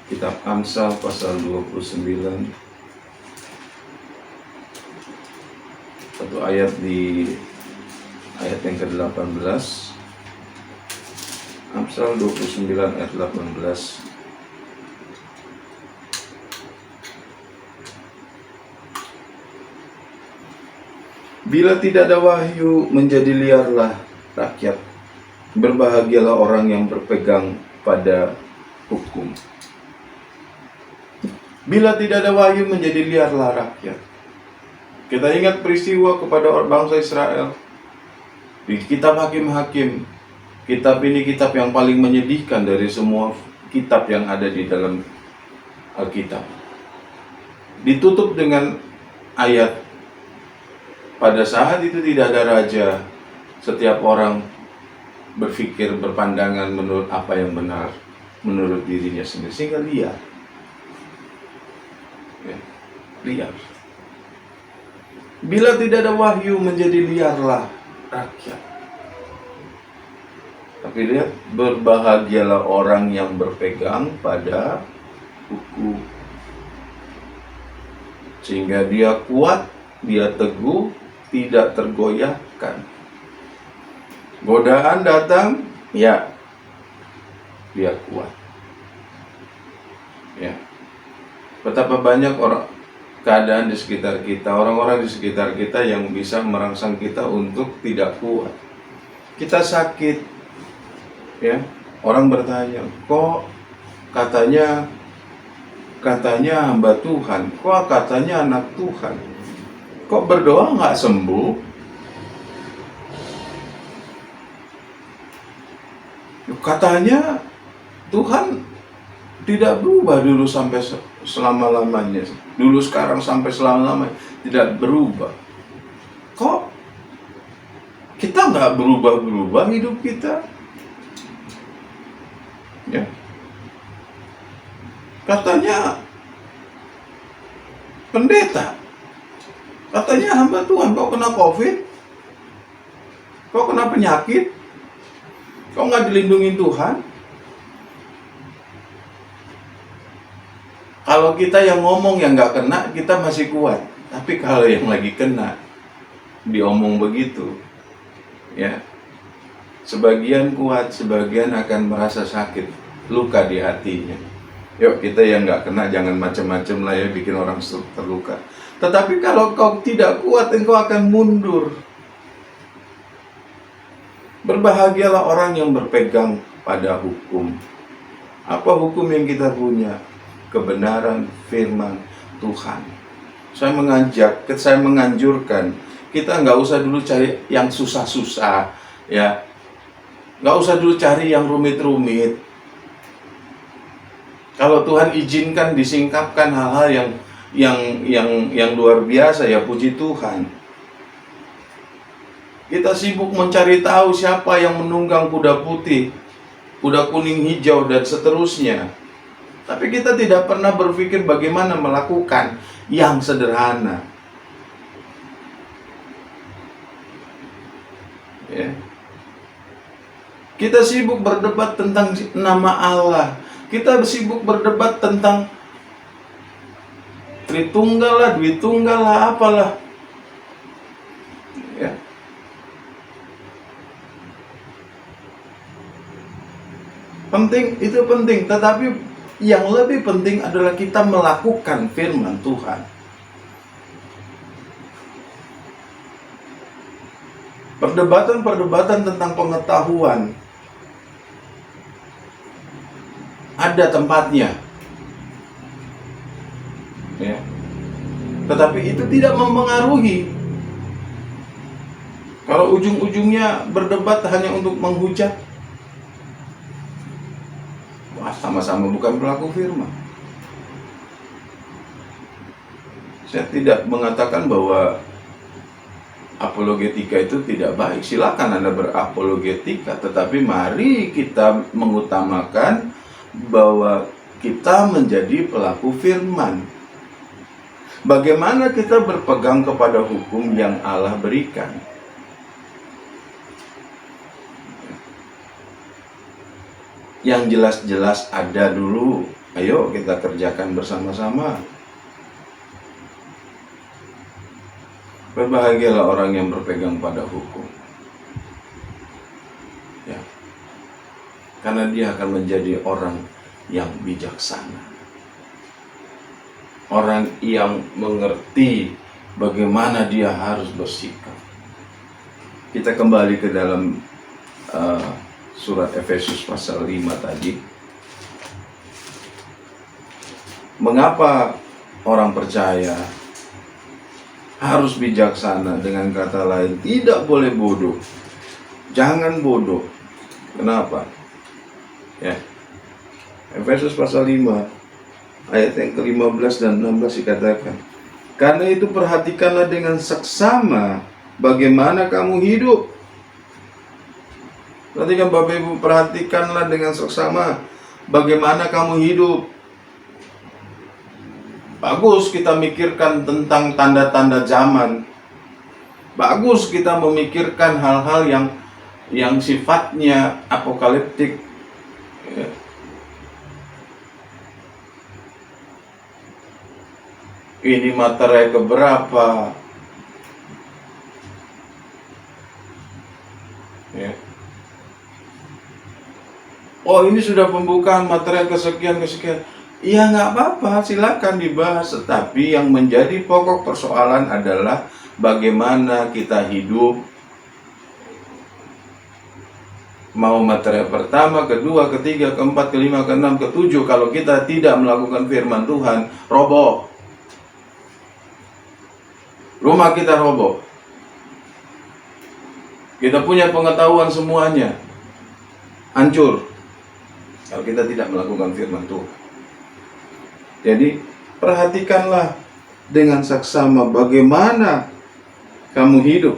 Kitab Amsal pasal 29. Satu ayat di ayat yang ke-18. Amsal 29 ayat 18. Bila tidak ada wahyu, menjadi liarlah rakyat. Berbahagialah orang yang berpegang pada hukum. Bila tidak ada wahyu, menjadi liarlah rakyat. Kita ingat peristiwa kepada bangsa Israel di kitab Hakim-Hakim. Kitab ini kitab yang paling menyedihkan dari semua kitab yang ada di dalam Alkitab. Ditutup dengan ayat, pada saat itu tidak ada raja, setiap orang berpikir, berpandangan menurut apa yang benar, menurut dirinya sendiri, sehingga liar. Ya, liar. Bila tidak ada wahyu, menjadi liarlah rakyat. Tapi lihat, berbahagialah orang yang berpegang pada hukum, sehingga dia kuat, dia teguh, tidak tergoyahkan. Godaan datang, ya, dia kuat. Ya. Betapa banyak keadaan di sekitar kita, orang-orang di sekitar kita yang bisa merangsang kita untuk tidak kuat. Kita sakit, ya. Orang bertanya, kok katanya hamba Tuhan, kok katanya anak Tuhan, kok berdoa nggak sembuh? Katanya Tuhan tidak berubah dulu sampai selama-lamanya, dulu sekarang sampai selama-lamanya tidak berubah. Kok kita nggak berubah-berubah hidup kita? Ya. Katanya pendeta, katanya hamba Tuhan, kok kena COVID? Kok kena penyakit? Kok nggak dilindungi Tuhan? Kalau kita yang ngomong yang nggak kena, kita masih kuat. Tapi kalau yang lagi kena, diomong begitu, ya, sebagian kuat, sebagian akan merasa sakit, luka di hatinya. Yuk, kita yang nggak kena jangan macam-macam lah ya, bikin orang terluka. Tetapi kalau kau tidak kuat, engkau akan mundur. Berbahagialah orang yang berpegang pada hukum. Apa hukum yang kita punya? Kebenaran firman Tuhan. Saya menganjurkan, kita nggak usah dulu cari yang susah-susah, ya. Nggak usah dulu cari yang rumit-rumit. Kalau Tuhan izinkan disingkapkan hal-hal yang luar biasa, ya puji Tuhan. Kita sibuk mencari tahu siapa yang menunggang kuda putih, kuda kuning, hijau, dan seterusnya. Tapi kita tidak pernah berpikir bagaimana melakukan yang sederhana. Ya. Kita sibuk berdebat tentang nama Allah. Kita sibuk berdebat tentang Tritunggal lah, Dwitunggal lah, apalah. Penting, itu penting. Tetapi yang lebih penting adalah kita melakukan firman Tuhan. Perdebatan-perdebatan tentang pengetahuan ada tempatnya, ya. Tetapi itu tidak mempengaruhi. Kalau ujung-ujungnya berdebat hanya untuk menghujat, wah, sama-sama bukan pelaku firman. Saya tidak mengatakan bahwa apologetika itu tidak baik. Silakan Anda berapologetika, tetapi mari kita mengutamakan bahwa kita menjadi pelaku firman. Bagaimana kita berpegang kepada hukum yang Allah berikan? Yang jelas-jelas ada dulu. Ayo kita kerjakan bersama-sama. Berbahagialah orang yang berpegang pada hukum, ya, karena dia akan menjadi orang yang bijaksana, orang yang mengerti bagaimana dia harus bersikap. Kita kembali ke dalam surat Efesus pasal 5 tadi. Mengapa orang percaya harus bijaksana? Dengan kata lain, tidak boleh bodoh. Jangan bodoh. Kenapa? Ya. Efesus pasal 5 ayat yang ke-15 dan 16 dikatakan, karena itu perhatikanlah dengan seksama bagaimana kamu hidup. Perhatikan Bapak Ibu, perhatikanlah dengan seksama bagaimana kamu hidup. Bagus kita mikirkan tentang tanda-tanda zaman. Bagus kita memikirkan hal-hal yang sifatnya apokaliptik. Ya. Ini materai keberapa? Ya. Oh, ini sudah pembukaan materai kesekian. Ya nggak apa-apa, silakan dibahas. Tetapi yang menjadi pokok persoalan adalah bagaimana kita hidup. Mau materai pertama, kedua, ketiga, keempat, kelima, keenam, ketujuh, kalau kita tidak melakukan firman Tuhan, roboh. Rumah kita roboh. Kita punya pengetahuan semuanya hancur kalau kita tidak melakukan firman Tuhan. Jadi perhatikanlah dengan saksama bagaimana kamu hidup.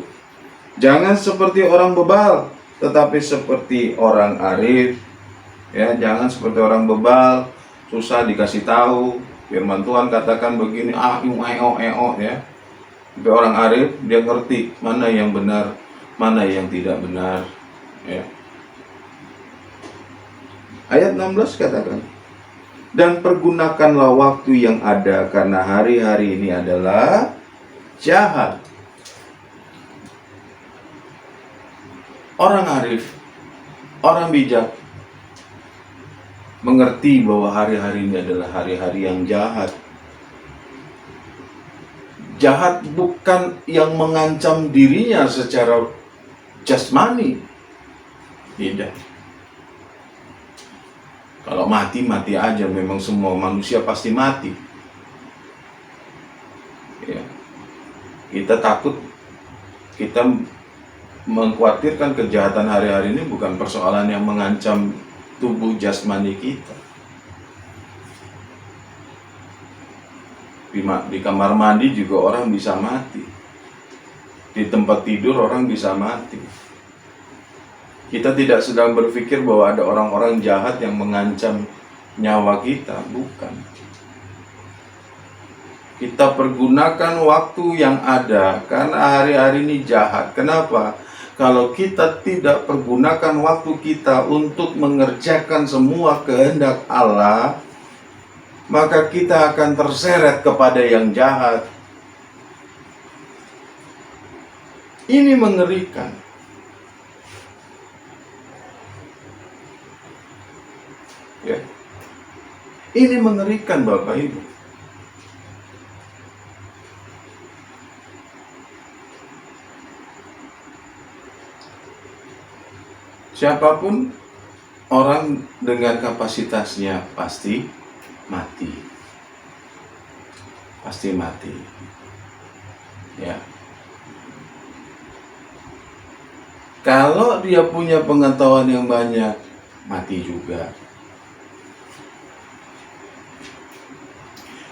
Jangan seperti orang bebal, tetapi seperti orang arif. Ya, jangan seperti orang bebal, susah dikasih tahu. Firman Tuhan katakan begini, ya. Tapi orang arif, dia ngerti mana yang benar, mana yang tidak benar. Ya. Ayat 16 katakan, dan pergunakanlah waktu yang ada, karena hari-hari ini adalah jahat. Orang arif, orang bijak, mengerti bahwa hari-hari ini adalah hari-hari yang jahat. Jahat bukan yang mengancam dirinya secara jasmani. Tidak. Kalau mati aja, memang semua manusia pasti mati. Ya. Kita takut, kita mengkhawatirkan kejahatan hari-hari ini bukan persoalan yang mengancam tubuh jasmani kita. Di kamar mandi juga orang bisa mati. Di tempat tidur orang bisa mati. Kita tidak sedang berpikir bahwa ada orang-orang jahat yang mengancam nyawa kita, bukan. Kita pergunakan waktu yang ada, karena hari-hari ini jahat. Kenapa? Kalau kita tidak pergunakan waktu kita untuk mengerjakan semua kehendak Allah, maka kita akan terseret kepada yang jahat. Ini mengerikan. Ya. Ini mengerikan Bapak Ibu. Siapapun orang dengan kapasitasnya pasti mati. Pasti mati. Ya. Kalau dia punya pengetahuan yang banyak, mati juga.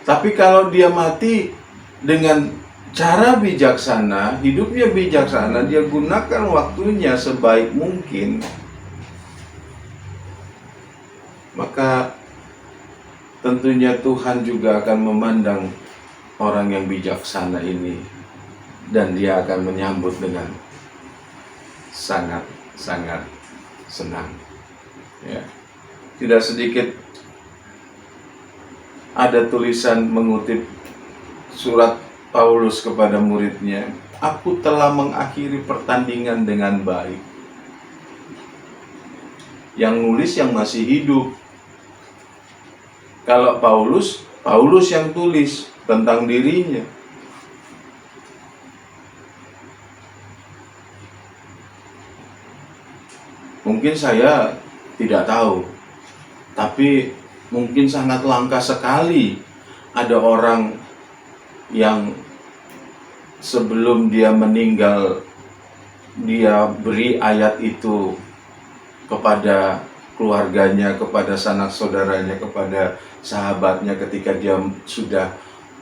Tapi kalau dia mati dengan cara bijaksana, hidupnya bijaksana, dia gunakan waktunya sebaik mungkin, maka tentunya Tuhan juga akan memandang orang yang bijaksana ini, dan dia akan menyambut dengan sangat-sangat senang. Ya. Tidak sedikit ada tulisan mengutip surat Paulus kepada muridnya, "Aku telah mengakhiri pertandingan dengan baik." Yang nulis yang masih hidup. Kalau Paulus yang tulis tentang dirinya. Mungkin saya tidak tahu, tapi mungkin sangat langka sekali ada orang yang sebelum dia meninggal, dia beri ayat itu kepada keluarganya, kepada sanak saudaranya, kepada sahabatnya ketika dia sudah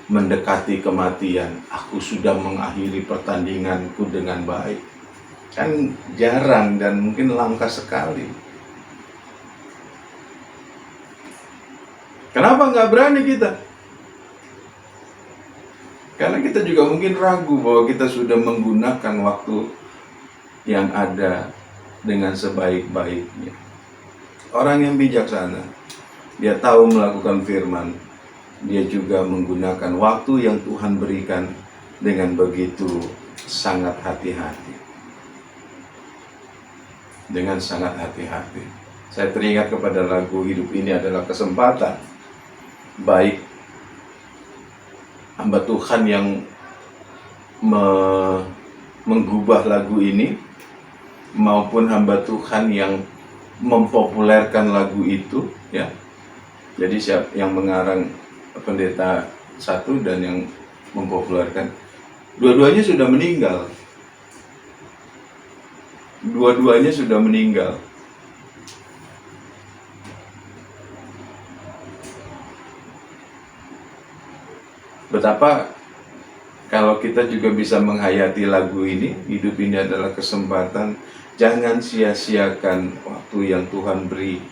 mendekati kematian. "Aku sudah mengakhiri pertandinganku dengan baik." Kan jarang dan mungkin langka sekali. Kenapa nggak berani kita? Karena kita juga mungkin ragu bahwa kita sudah menggunakan waktu yang ada dengan sebaik-baiknya. Orang yang bijaksana, dia tahu melakukan firman, dia juga menggunakan waktu yang Tuhan berikan dengan begitu sangat hati-hati. Dengan sangat hati-hati. Saya teringat kepada lagu "Hidup Ini Adalah Kesempatan." Baik hamba Tuhan yang menggubah lagu ini, maupun hamba Tuhan yang mempopulerkan lagu itu, ya. Jadi siapa yang mengarang, pendeta satu, dan yang mempopulerkan, dua-duanya sudah meninggal. Dua-duanya sudah meninggal. Betapa kalau kita juga bisa menghayati lagu ini, "Hidup ini adalah kesempatan." Jangan sia-siakan waktu yang Tuhan beri.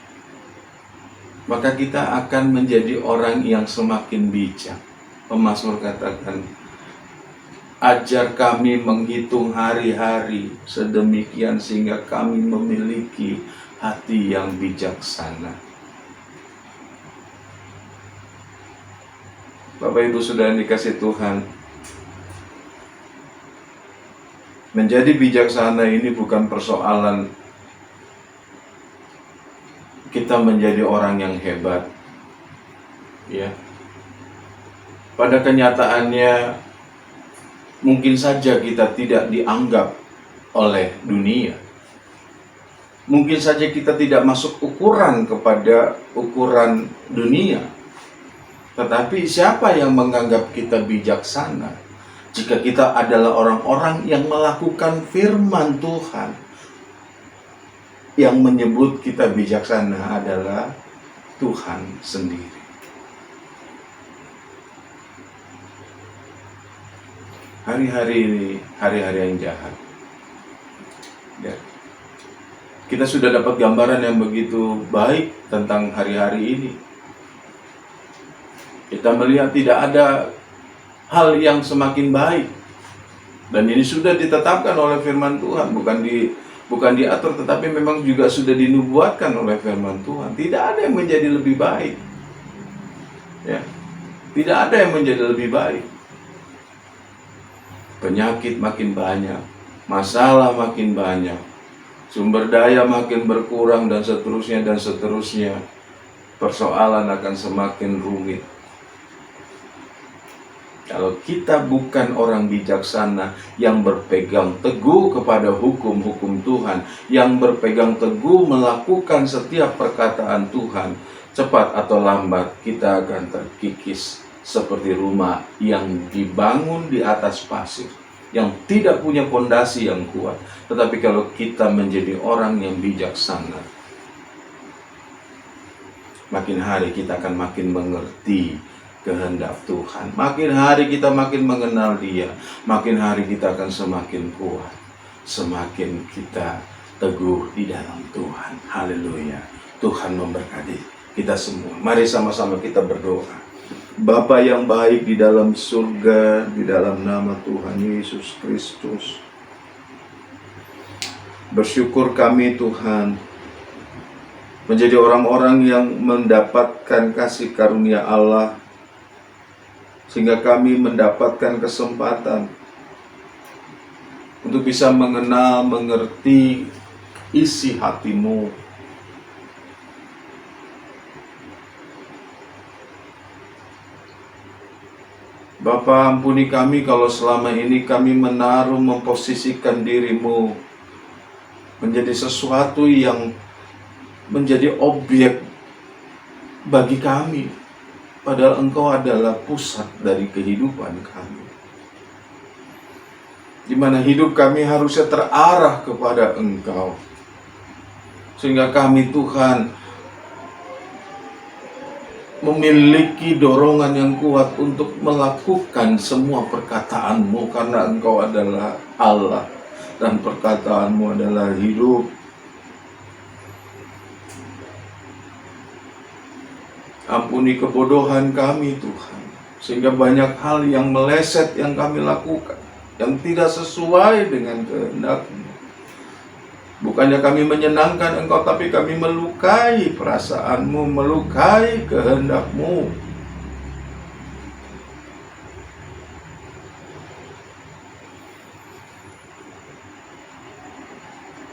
Maka kita akan menjadi orang yang semakin bijak. Pemasmur katakan, "Ajar kami menghitung hari-hari sedemikian sehingga kami memiliki hati yang bijaksana." Bapak Ibu Saudara dikasih Tuhan, menjadi bijaksana ini bukan persoalan kita menjadi orang yang hebat, ya. Pada kenyataannya mungkin saja kita tidak dianggap oleh dunia. Mungkin saja kita tidak masuk kepada ukuran dunia. Tetapi siapa yang menganggap kita bijaksana? Jika kita adalah orang-orang yang melakukan firman Tuhan. Yang menyebut kita bijaksana adalah Tuhan sendiri. Hari-hari ini, hari-hari yang jahat. Ya. Kita sudah dapat gambaran yang begitu baik tentang hari-hari ini. Kita melihat tidak ada hal yang semakin baik. Dan ini sudah ditetapkan oleh firman Tuhan, bukan diatur, tetapi memang juga sudah dinubuatkan oleh firman Tuhan. Tidak ada yang menjadi lebih baik. Ya. Tidak ada yang menjadi lebih baik. Penyakit makin banyak, masalah makin banyak, sumber daya makin berkurang, dan seterusnya dan seterusnya. persoalan akan semakin rumit. Kalau kita bukan orang bijaksana yang berpegang teguh kepada hukum-hukum Tuhan, yang berpegang teguh melakukan setiap perkataan Tuhan, cepat atau lambat kita akan terkikis seperti rumah yang dibangun di atas pasir, yang tidak punya fondasi yang kuat. Tetapi kalau kita menjadi orang yang bijaksana, makin hari kita akan makin mengerti kehendak Tuhan. Makin hari kita makin mengenal Dia, makin hari kita akan semakin kuat, semakin kita teguh di dalam Tuhan. Haleluya. Tuhan memberkati kita semua. Mari sama-sama kita berdoa. Bapa yang baik di dalam surga, di dalam nama Tuhan Yesus Kristus, bersyukur kami Tuhan menjadi orang-orang yang mendapatkan kasih karunia Allah, sehingga kami mendapatkan kesempatan untuk bisa mengenal, mengerti isi hati-Mu. Bapa, ampuni kami kalau selama ini kami menaruh, memposisikan diri-Mu menjadi sesuatu yang menjadi objek bagi kami, padahal Engkau adalah pusat dari kehidupan kami, di mana hidup kami harusnya terarah kepada Engkau, sehingga kami Tuhan memiliki dorongan yang kuat untuk melakukan semua perkataan-Mu, karena Engkau adalah Allah dan perkataan-Mu adalah hidup. Ampuni kebodohan kami Tuhan, sehingga banyak hal yang meleset yang kami lakukan, yang tidak sesuai dengan kehendak-Mu. Bukannya kami menyenangkan Engkau, tapi kami melukai perasaan-Mu, melukai kehendak-Mu.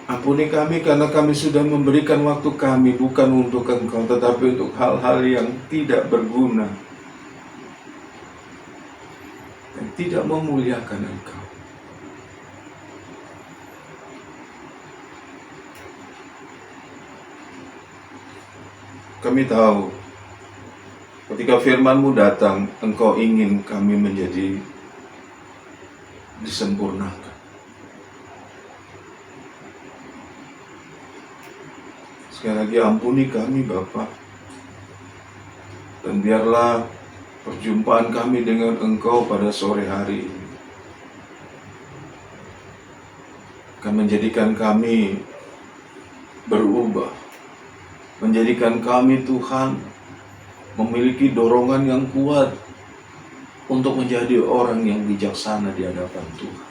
Ampuni kami karena kami sudah memberikan waktu kami bukan untuk Engkau, tetapi untuk hal-hal yang tidak berguna dan tidak memuliakan Engkau. Kami tahu ketika firman-Mu datang, Engkau ingin kami menjadi disempurnakan. Sekali lagi ampuni kami Bapa, dan biarlah perjumpaan kami dengan Engkau pada sore hari ini akan menjadikan kami berubah, menjadikan kami Tuhan memiliki dorongan yang kuat untuk menjadi orang yang bijaksana di hadapan Tuhan.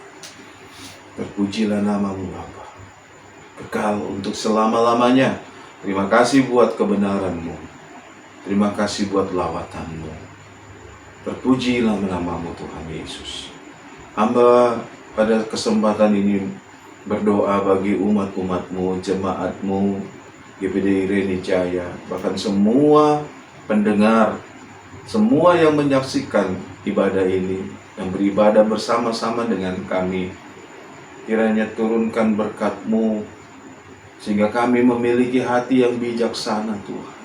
Terpujilah nama-Mu Bapa, kekal untuk selama-lamanya. Terima kasih buat kebenaran-Mu, terima kasih buat lawatan-Mu. Terpujilah nama-Mu Tuhan Yesus. Hamba pada kesempatan ini berdoa bagi umat-umat-Mu, jemaat-Mu, GPD Ireni Jaya, bahkan semua pendengar, semua yang menyaksikan ibadah ini, yang beribadah bersama-sama dengan kami. Kiranya turunkan berkat-Mu, sehingga kami memiliki hati yang bijaksana Tuhan.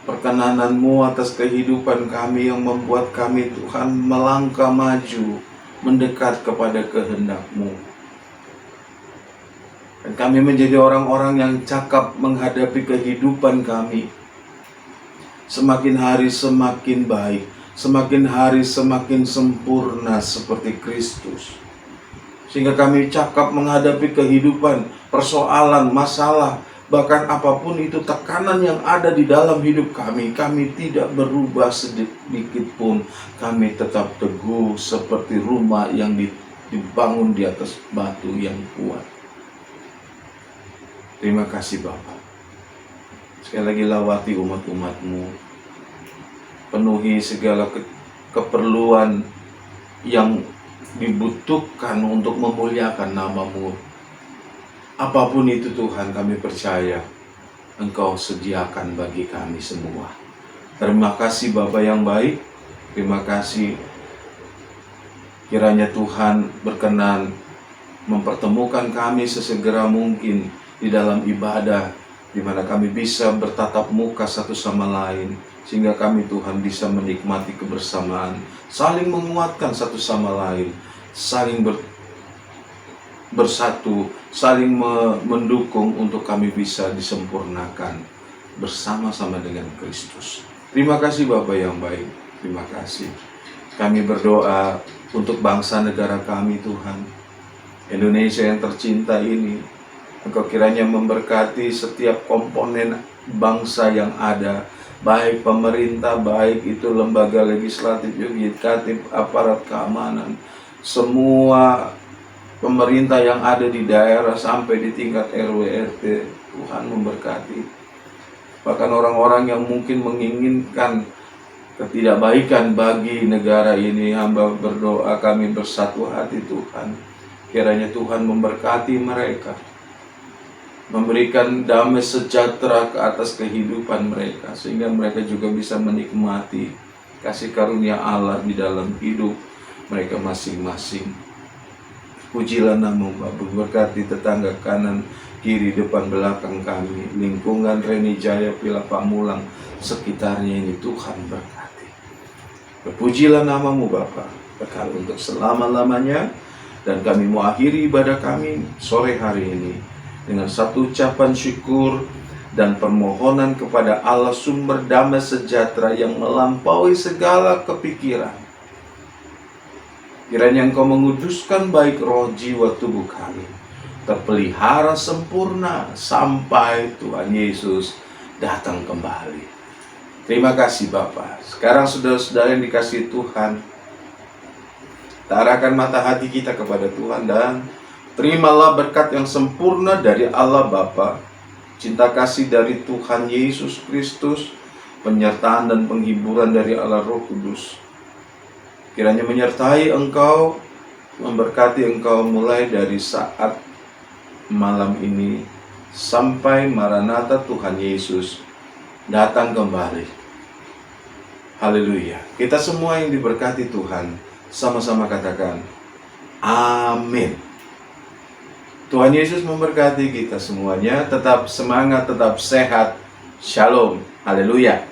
Perkenanan-Mu atas kehidupan kami yang membuat kami Tuhan melangkah maju, mendekat kepada kehendak-Mu. Dan kami menjadi orang-orang yang cakap menghadapi kehidupan kami. Semakin hari semakin baik, semakin hari semakin sempurna seperti Kristus. Sehingga kami cakap menghadapi kehidupan, persoalan, masalah, bahkan apapun itu tekanan yang ada di dalam hidup kami, kami tidak berubah sedikit pun. Kami tetap teguh seperti rumah yang dibangun di atas batu yang kuat. Terima kasih Bapa. Sekali lagi lawati umat-umat-Mu, penuhi segala keperluan yang dibutuhkan untuk memuliakan nama-Mu. Apapun itu Tuhan, kami percaya Engkau sediakan bagi kami semua. Terima kasih Bapa yang baik. Terima kasih kiranya Tuhan berkenan mempertemukan kami sesegera mungkin di dalam ibadah, di mana kami bisa bertatap muka satu sama lain, sehingga kami Tuhan bisa menikmati kebersamaan, saling menguatkan satu sama lain, saling bersatu, saling mendukung untuk kami bisa disempurnakan bersama-sama dengan Kristus. Terima kasih Bapa yang baik, terima kasih. Kami berdoa untuk bangsa negara kami Tuhan, Indonesia yang tercinta ini. Engkau kiranya memberkati setiap komponen bangsa yang ada, baik pemerintah, baik itu lembaga legislatif, yudikatif, aparat keamanan, semua pemerintah yang ada di daerah sampai di tingkat RW RT. Tuhan memberkati. Bahkan orang-orang yang mungkin menginginkan ketidakbaikan bagi negara ini, hamba berdoa kami bersatu hati Tuhan. Kiranya Tuhan memberkati mereka, memberikan damai sejahtera ke atas kehidupan mereka, sehingga mereka juga bisa menikmati kasih karunia Allah di dalam hidup mereka masing-masing. Pujilah nama-Mu Bapa, berkati tetangga kanan, kiri, depan, belakang kami, lingkungan Reni Jaya, Pila Pamulang, sekitarnya ini Tuhan berkati. Berpujilah nama-Mu Bapa, kekal untuk selama-lamanya. Dan kami mau akhiri ibadah kami sore hari ini dengan satu ucapan syukur dan permohonan kepada Allah sumber damai sejahtera yang melampaui segala kepikiran. Kiranya Engkau menguduskan baik roh, jiwa, tubuh kami, terpelihara sempurna sampai Tuhan Yesus datang kembali. Terima kasih Bapa. Sekarang saudara-saudara yang dikasihi Tuhan, kita arahkan mata hati kita kepada Tuhan dan terimalah berkat yang sempurna dari Allah Bapa, cinta kasih dari Tuhan Yesus Kristus, penyertaan dan penghiburan dari Allah Roh Kudus. Kiranya menyertai engkau, memberkati engkau mulai dari saat malam ini sampai Maranatha Tuhan Yesus datang kembali. Haleluya. Kita semua yang diberkati Tuhan, sama-sama katakan amin. Tuhan Yesus memberkati kita semuanya. Tetap semangat, tetap sehat. Shalom. Haleluya.